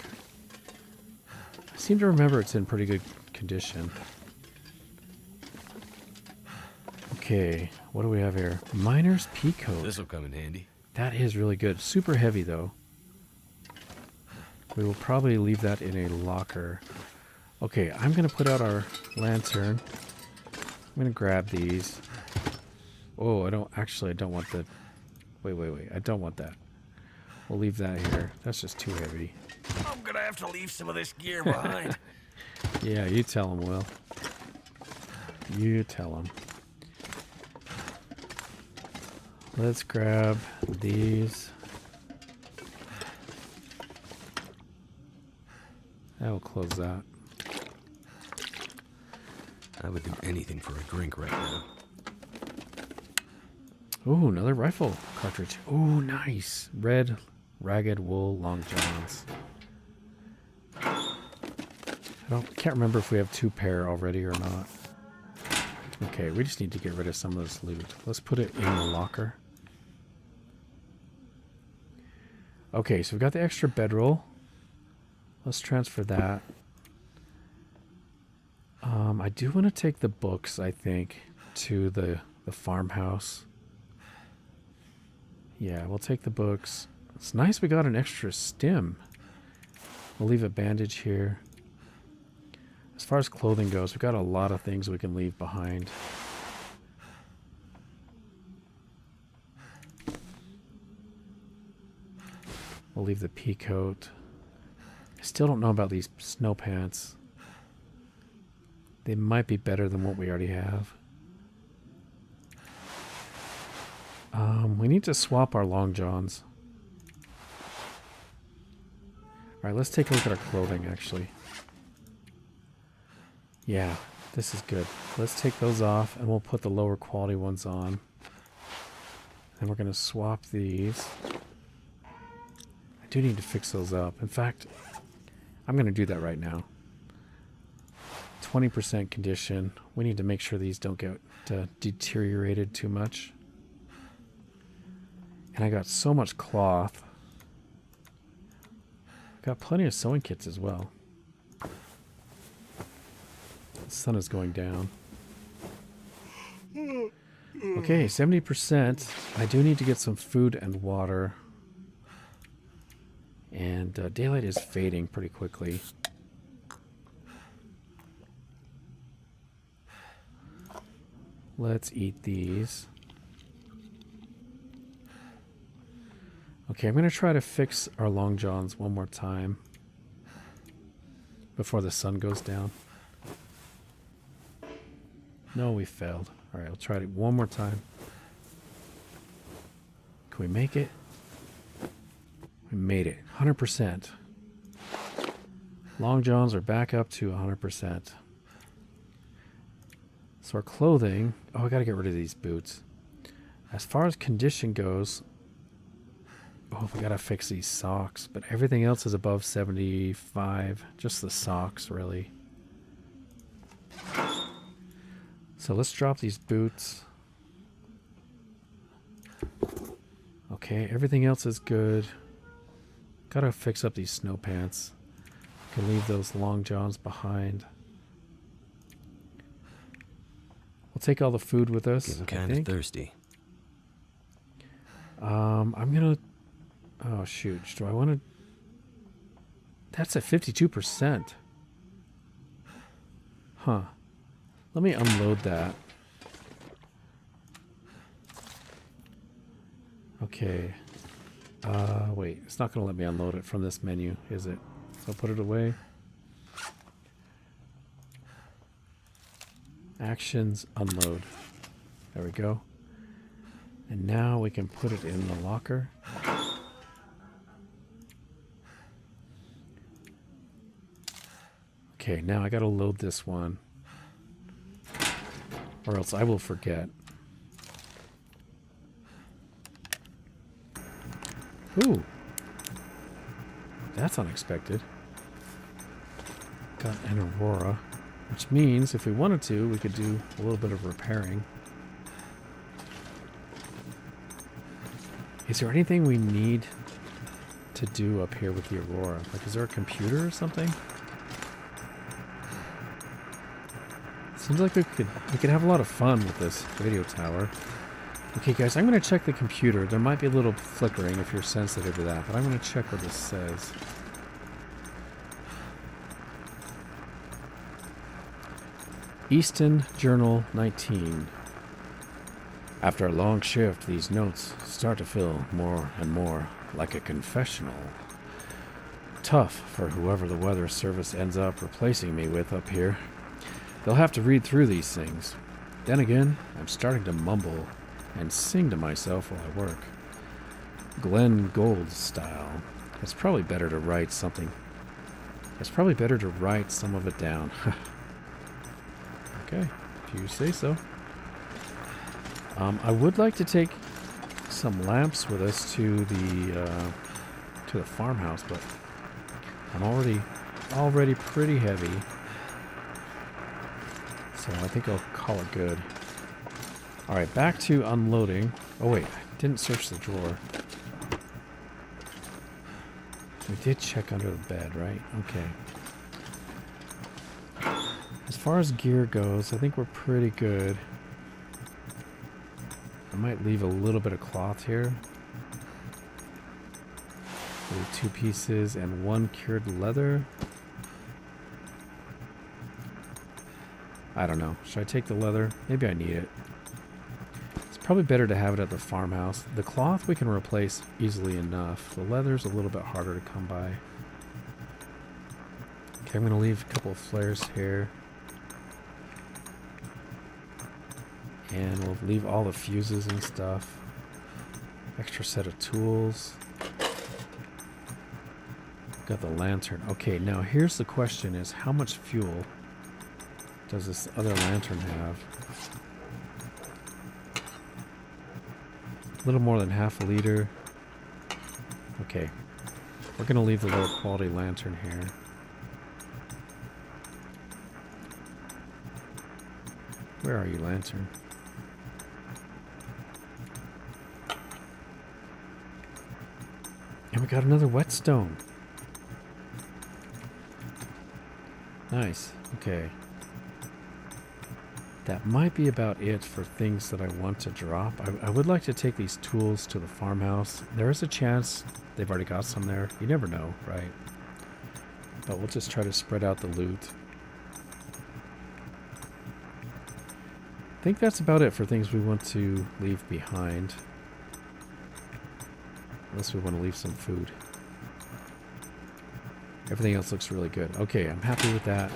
I seem to remember it's in pretty good condition. Okay, what do we have here? Miner's Peacoat. This will come in handy. That is really good. Super heavy though. We will probably leave that in a locker. Okay, I'm going to put out our lantern. I'm going to grab these. Oh, I don't want the... Wait. I don't want that. We'll leave that here. That's just too heavy. I'm gonna have to leave some of this gear behind. Yeah, you tell him, Will. You tell him. Let's grab these. I will close that. I would do anything for a drink right now. Ooh, another rifle cartridge. Ooh, nice. Red ragged wool long johns. Can't remember if we have 2 pair already or not. Okay, we just need to get rid of some of this loot. Let's put it in the locker. Okay, so we've got the extra bedroll. Let's transfer that. I do want to take the books, I think, to the farmhouse. Yeah, we'll take the books. It's nice we got an extra stim. We'll leave a bandage here. As far as clothing goes, we've got a lot of things we can leave behind. We'll leave the peacoat. I still don't know about these snow pants. They might be better than what we already have. We need to swap our long johns. Alright, let's take a look at our clothing, actually. Yeah, this is good. Let's take those off, and we'll put the lower quality ones on. And we're going to swap these. I do need to fix those up. In fact, I'm going to do that right now. 20% condition. We need to make sure these don't get deteriorated too much. And I got so much cloth. Got plenty of sewing kits as well. The sun is going down. Okay, 70%. I do need to get some food and water. And daylight is fading pretty quickly. Let's eat these. Okay, I'm going to try to fix our long johns one more time before the sun goes down. No, we failed. All right, I'll try it one more time. Can we make it? We made it. 100%. Long johns are back up to 100%. So our clothing... Oh, I got to get rid of these boots. As far as condition goes... Oh, we got to fix these socks. But everything else is above 75. Just the socks, really. So let's drop these boots. Okay, everything else is good. Gotta fix up these snow pants. Can leave those long johns behind. We'll take all the food with us. Getting kind of thirsty. I'm gonna... Oh, shoot. Do I want to... That's at 52%. Huh. Let me unload that. Okay. Wait. It's not going to let me unload it from this menu, is it? So I'll put it away. Actions, unload. There we go. And now we can put it in the locker. Okay, now I gotta load this one. Or else I will forget. Ooh. That's unexpected. Got an Aurora. Which means if we wanted to, we could do a little bit of repairing. Is there anything we need to do up here with the Aurora? Like, is there a computer or something? Seems like we could have a lot of fun with this radio tower. Okay, guys, I'm going to check the computer. There might be a little flickering if you're sensitive to that, but I'm going to check what this says. Easton Journal 19. After a long shift, these notes start to feel more and more like a confessional. Tough for whoever the weather service ends up replacing me with up here. They'll have to read through these things. Then again, I'm starting to mumble and sing to myself while I work. Glenn Gould style. It's probably better to write something. It's probably better to write some of it down. Okay, if you say so. I would like to take some lamps with us to the farmhouse, but I'm already pretty heavy. So I think I'll call it good. Alright, back to unloading. Oh wait, I didn't search the drawer. We did check under the bed, right? Okay. As far as gear goes, I think we're pretty good. I might leave a little bit of cloth here. Leave 2 pieces and 1 cured leather. I don't know. Should I take the leather? Maybe I need it. It's probably better to have it at the farmhouse. The cloth we can replace easily enough. The leather's a little bit harder to come by. Okay, I'm going to leave a couple of flares here. And we'll leave all the fuses and stuff. Extra set of tools. Got the lantern. Okay, now here's the question is how much fuel does this other lantern have? A little more than half a liter. Okay. We're going to leave the lower quality lantern here. Where are you, Lantern? And we got another whetstone. Nice. Okay. That might be about it for things that I want to drop. I would like to take these tools to the farmhouse. There is a chance they've already got some there. You never know, right? But we'll just try to spread out the loot. I think that's about it for things we want to leave behind. Unless we want to leave some food. Everything else looks really good. Okay, I'm happy with that.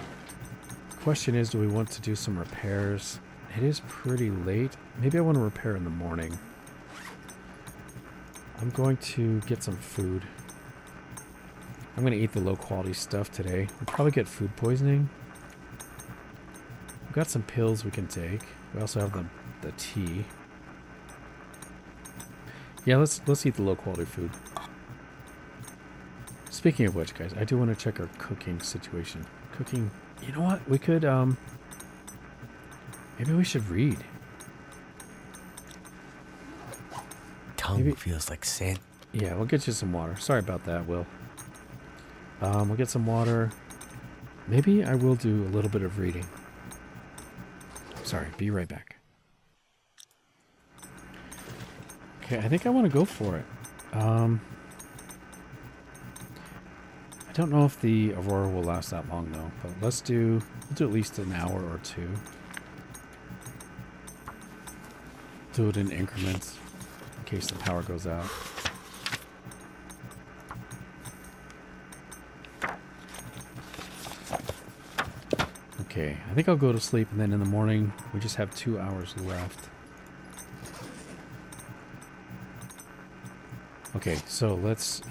The question is, do we want to do some repairs? It is pretty late. Maybe I want to repair in the morning. I'm going to get some food. I'm going to eat the low quality stuff today. We'll probably get food poisoning. We've got some pills we can take. We also have the tea. Yeah, let's eat the low quality food. Speaking of which, guys, I do want to check our cooking situation. Cooking, you know what? We could, maybe we should read. Tongue feels like sand. Yeah, we'll get you some water. Sorry about that, Will. We'll get some water. Maybe I will do a little bit of reading. Sorry, be right back. Okay, I think I want to go for it. I don't know if the Aurora will last that long though, but we'll do at least an hour or two. Do it in increments in case the power goes out. Okay, I think I'll go to sleep and then in the morning we just have 2 hours left. Okay, so let's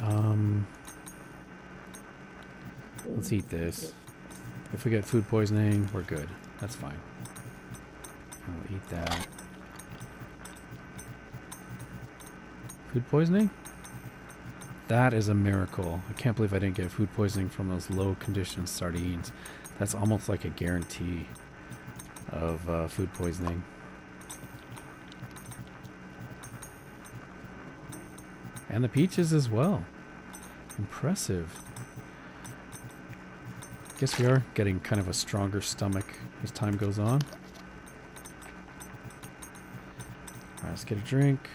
eat this. If we get food poisoning, we're good. That's fine. I'll eat that. Food poisoning? That is a miracle. I can't believe I didn't get food poisoning from those low condition sardines. That's almost like a guarantee of food poisoning. And the peaches as well. Impressive. Guess we are getting kind of a stronger stomach as time goes on. Alright, let's get a drink.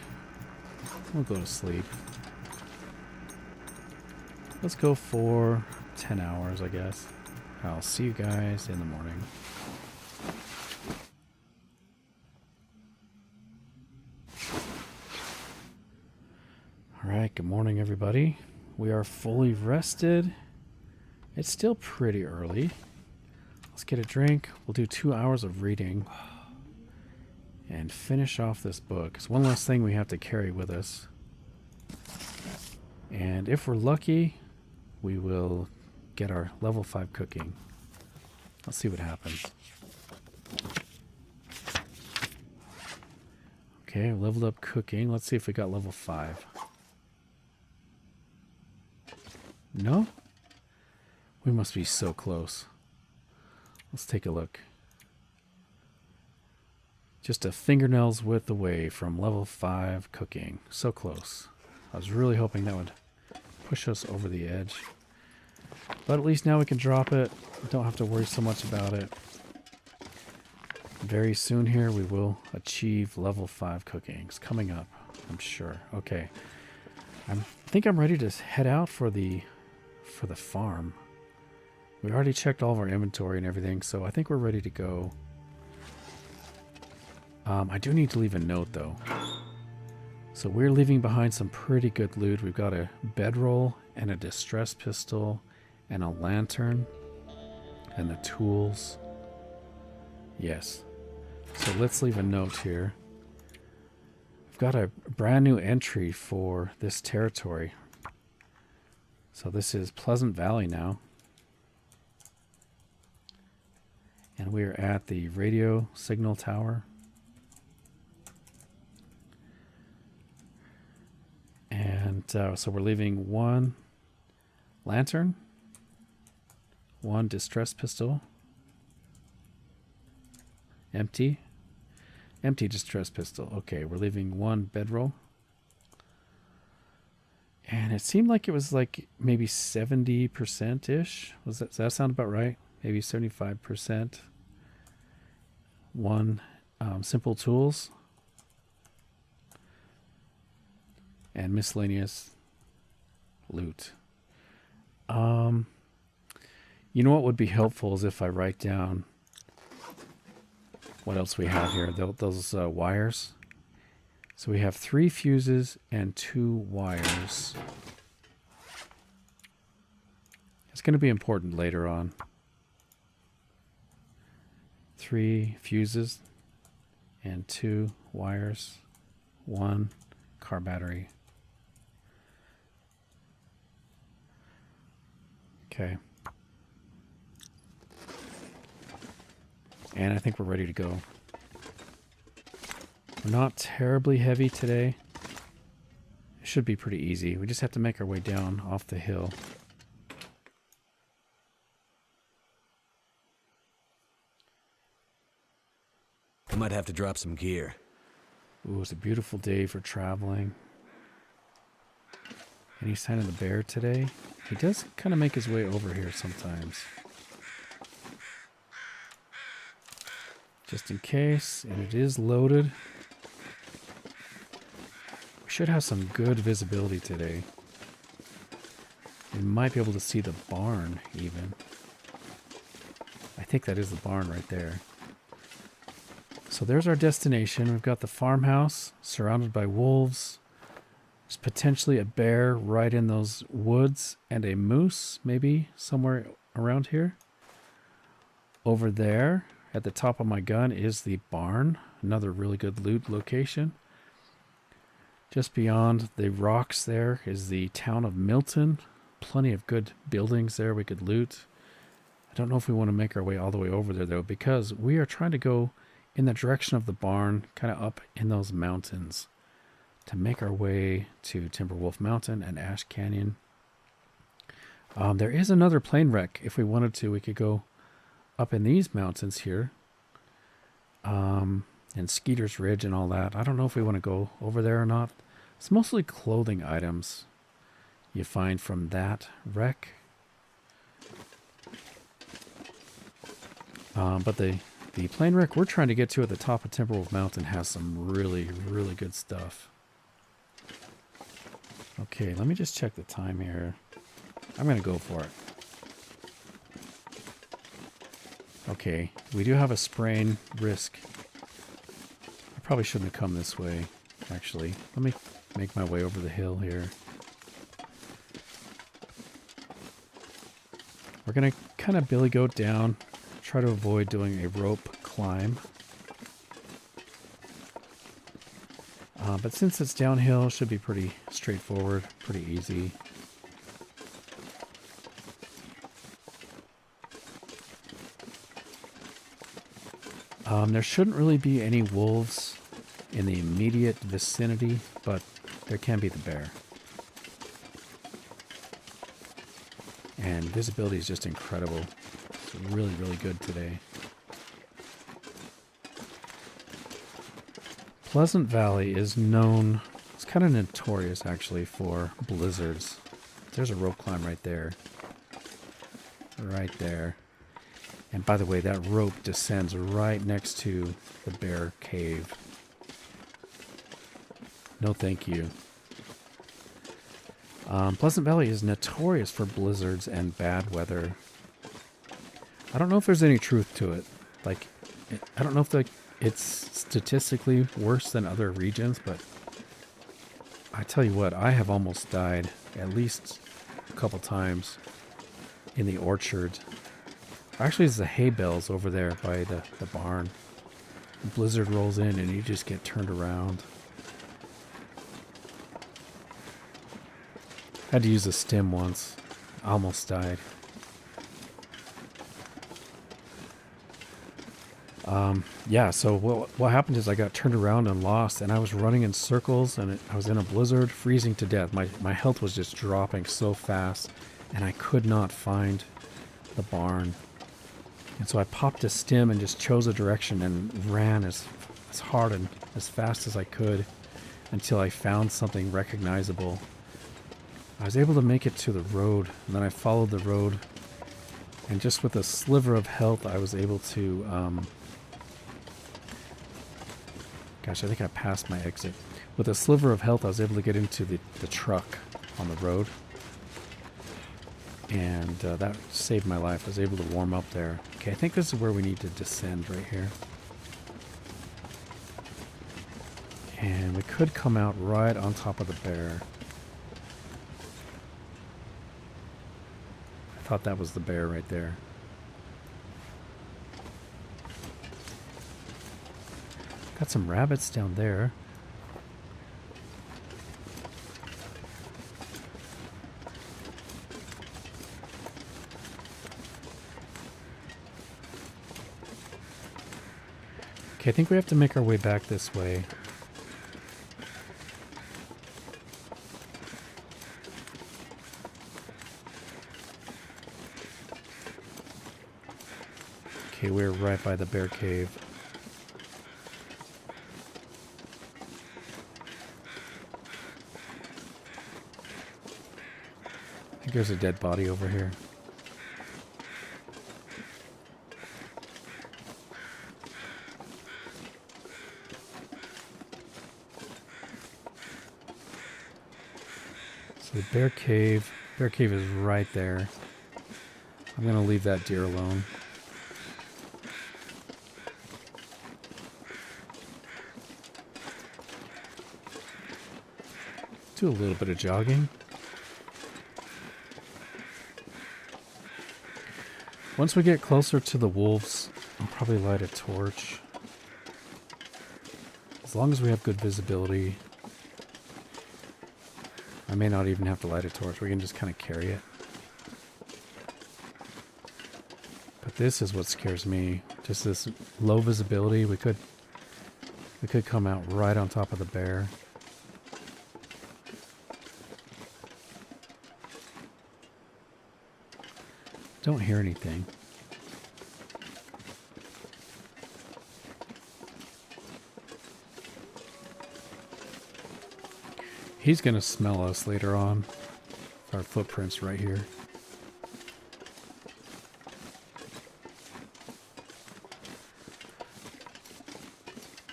We'll go to sleep. Let's go for 10 hours, I guess. I'll see you guys in the morning. Alright, good morning everybody. We are fully rested. It's still pretty early. Let's get a drink. We'll do 2 hours of reading and finish off this book. It's one less thing we have to carry with us. And if we're lucky, we will get our level 5 cooking. Let's see what happens. Okay, leveled up cooking. Let's see if we got level 5. No? We must be so close. Let's take a look. Just a fingernail's width away from level 5 cooking. So close. I was really hoping that would push us over the edge. But at least now we can drop it. Don't have to worry so much about it. Very soon here we will achieve level 5 cooking. It's coming up, I'm sure. Okay. I think I'm ready to head out for the farm. We already checked all of our inventory and everything, so I think we're ready to go. I do need to leave a note though. So we're leaving behind some pretty good loot. We've got a bedroll and a distress pistol and a lantern and the tools. Yes. So let's leave a note here. We've got a brand new entry for this territory. So this is Pleasant Valley now. And we are at the radio signal tower. And so we're leaving 1 lantern, 1 distress pistol, empty, Empty distress pistol. Okay, we're leaving one bedroll. And it seemed like it was like maybe 70%-ish. Does that sound about right? Maybe 75%. One simple tools. And miscellaneous loot. You know what would be helpful is if I write down what else we have here. Those wires. So we have 3 fuses and 2 wires. It's going to be important later on. 3 fuses and 2 wires. 1 car battery. Okay. And I think we're ready to go. We're not terribly heavy today. It should be pretty easy. We just have to make our way down off the hill. I might have to drop some gear. Ooh, it's a beautiful day for traveling. Any sign of the bear today? He does kind of make his way over here sometimes. Just in case, and it is loaded. We should have some good visibility today. We might be able to see the barn even. I think that is the barn right there. So there's our destination. We've got the farmhouse surrounded by wolves. There's potentially a bear right in those woods and a moose maybe somewhere around here. Over there at the top of my gun is the barn. Another really good loot location. Just beyond the rocks there is the town of Milton. Plenty of good buildings there we could loot. I don't know if we want to make our way all the way over there though, because we are trying to go in the direction of the barn, kind of up in those mountains to make our way to Timberwolf Mountain and Ash Canyon. There is another plane wreck. If we wanted to, we could go up in these mountains here. And Skeeter's Ridge and all that. I don't know if we want to go over there or not. It's mostly clothing items you find from that wreck. But the plane wreck we're trying to get to at the top of Timberwolf Mountain has some really, really good stuff. Okay, let me just check the time here. I'm going to go for it. Okay, we do have a sprain risk. I probably shouldn't have come this way, actually. Let me make my way over the hill here. We're going to kind of billy goat down, try to avoid doing a rope climb. But since it's downhill, it should be pretty straightforward, pretty easy. There shouldn't really be any wolves in the immediate vicinity, but there can be the bear. And visibility is just incredible. It's really, really good today. Pleasant Valley is known, it's kind of notorious actually for blizzards. There's a rope climb right there. Right there. And by the way, that rope descends right next to the bear cave. No thank you. Pleasant Valley is notorious for blizzards and bad weather. I don't know if there's any truth to it. Like, I don't know if it's statistically worse than other regions, but I tell you what, I have almost died at least a couple times in the orchard. Actually, it's the hay bales over there by the barn. The blizzard rolls in and you just get turned around. Had to use a stim once. Almost died. Yeah, so what happened is I got turned around and lost, and I was running in circles, and I was in a blizzard, freezing to death. My health was just dropping so fast, and I could not find the barn. And so I popped a stim and just chose a direction and ran as as hard and as fast as I could until I found something recognizable. I was able to make it to the road, and then I followed the road, and just with a sliver of health I was able to gosh, I think I passed my exit. With a sliver of health I was able to get into the truck on the road, and that saved my life. I was able to warm up there. Okay, I think this is where we need to descend right here. And we could come out right on top of the bear. I thought that was the bear right there. Got some rabbits down there. Okay, I think we have to make our way back this way. Okay, we're right by the bear cave. I think there's a dead body over here. So the bear cave is right there. I'm gonna leave that deer alone. Do a little bit of jogging. Once we get closer to the wolves, I'll probably light a torch. As long as we have good visibility. I may not even have to light a torch. We can just kind of carry it. But this is what scares me. Just this low visibility. We could come out right on top of the bear. Don't hear anything. He's gonna smell us later on. Our footprints right here.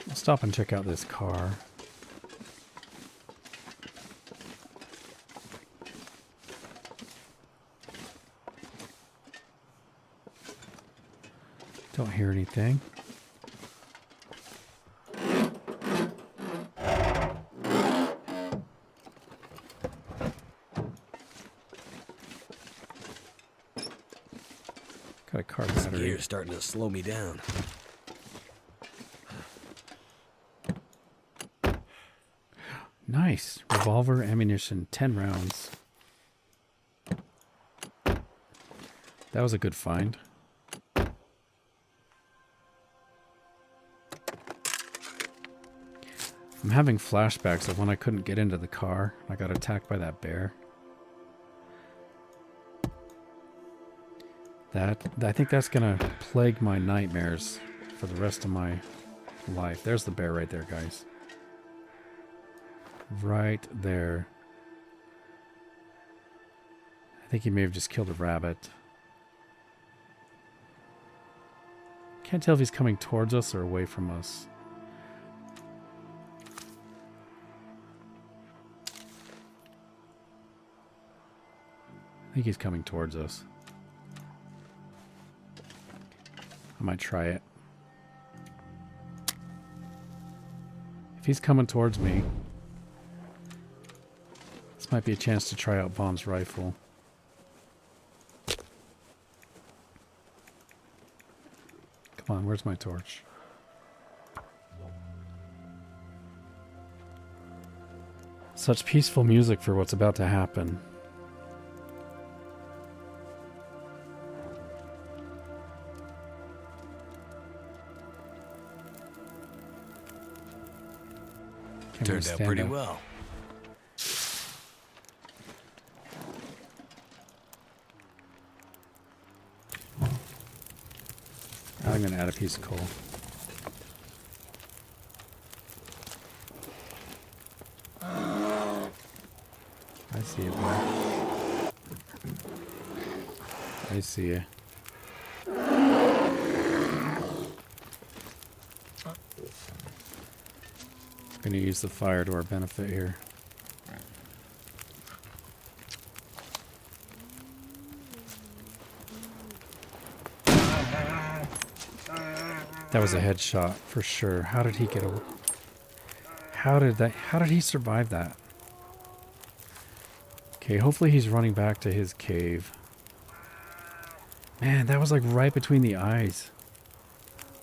I'll stop and check out this car. Don't hear anything. Got a car battery. Gear's starting to slow me down. Nice. Revolver ammunition, 10 rounds. That was a good find. I'm having flashbacks of when I couldn't get into the car. I got attacked by that bear. I think that's gonna plague my nightmares for the rest of my life. There's the bear right there, guys. Right there. I think he may have just killed a rabbit. Can't tell if he's coming towards us or away from us. I think he's coming towards us. I might try it. If he's coming towards me, this might be a chance to try out Vaughn's rifle. Come on, where's my torch? Such peaceful music for what's about to happen. Turned out pretty well. I'm going to add a piece of coal. I see you, boy. I see you. Gonna use the fire to our benefit here. That was a headshot for sure. How did he get away? How did he survive that? Okay, hopefully he's running back to his cave. Man, that was like right between the eyes.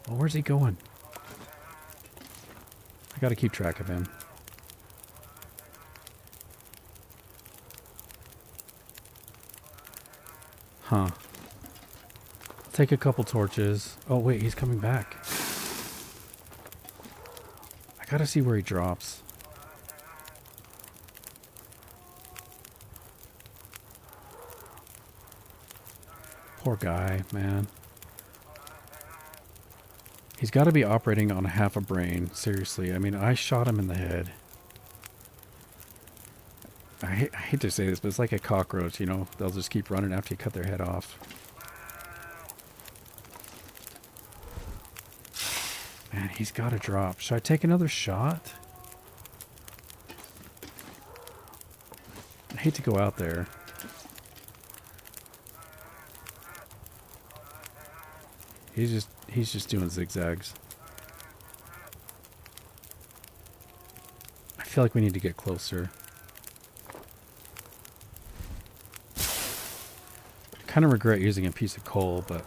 Oh, where's he going? I gotta keep track of him. Huh. Take a couple torches. Oh wait, he's coming back. I gotta see where he drops. Poor guy, man. He's got to be operating on half a brain. Seriously, I mean, I shot him in the head. I hate to say this, but it's like a cockroach, you know? They'll just keep running after you cut their head off. Man, he's got to drop. Should I take another shot? I hate to go out there. He's just doing zigzags. I feel like we need to get closer. I kind of regret using a piece of coal, but...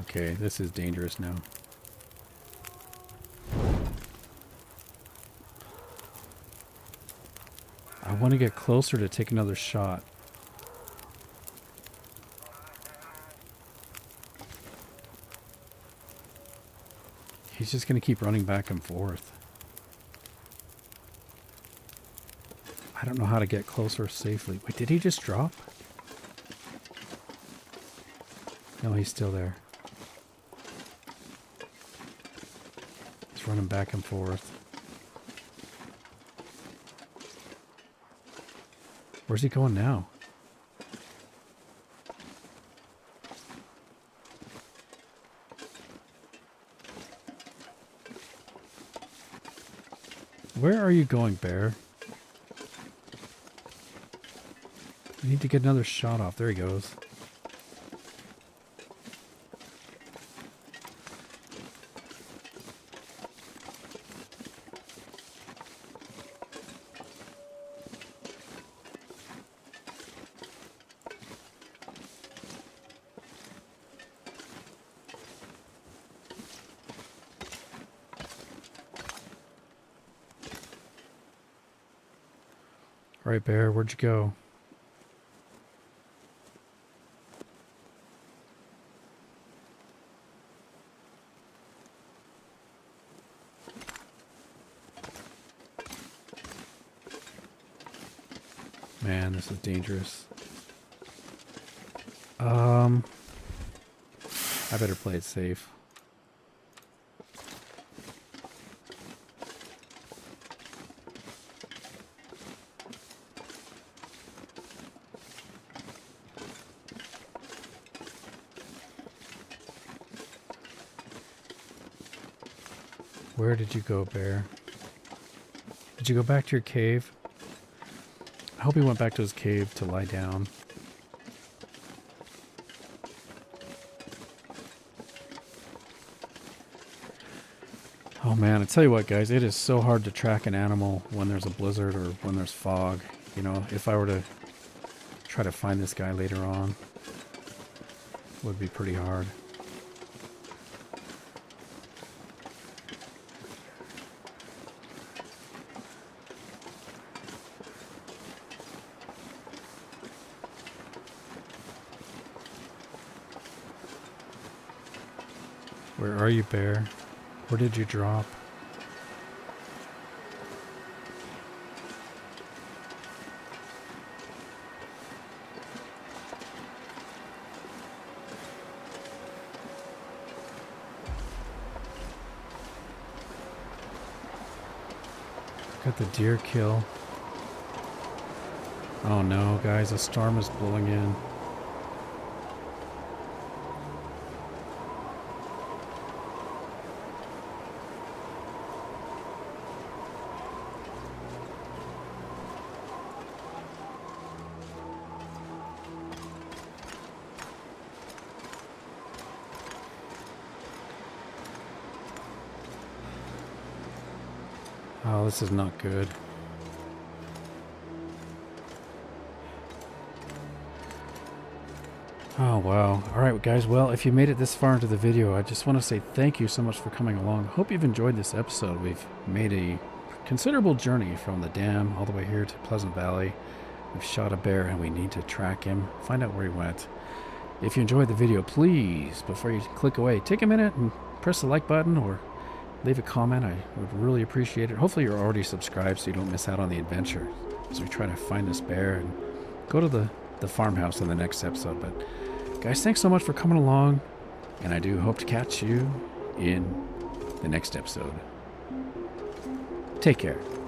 Okay, this is dangerous now. I want to get closer to take another shot. He's just going to keep running back and forth. I don't know how to get closer safely. Wait, did he just drop? No, he's still there. He's running back and forth. Where's he going now? Where are you going, bear? You need to get another shot off. There he goes. All right, bear, where'd you go? Man, this is dangerous. I better play it safe. Where did you go, bear? Did you go back to your cave? I hope he went back to his cave to lie down. Oh man, I tell you what guys, it is so hard to track an animal when there's a blizzard or when there's fog. You know, if I were to try to find this guy later on, it would be pretty hard. Where are you, bear? Where did you drop? Got the deer kill. Oh no, guys, a storm is blowing in. Oh, this is not good. Oh, wow. Alright, guys. Well, if you made it this far into the video, I just want to say thank you so much for coming along. Hope you've enjoyed this episode. We've made a considerable journey from the dam all the way here to Pleasant Valley. We've shot a bear and we need to track him, find out where he went. If you enjoyed the video, please, before you click away, take a minute and press the like button or leave a comment. I would really appreciate it. Hopefully you're already subscribed so you don't miss out on the adventure as we try to find this bear and go to the farmhouse in the next episode. But guys, thanks so much for coming along, and I do hope to catch you in the next episode. Take care.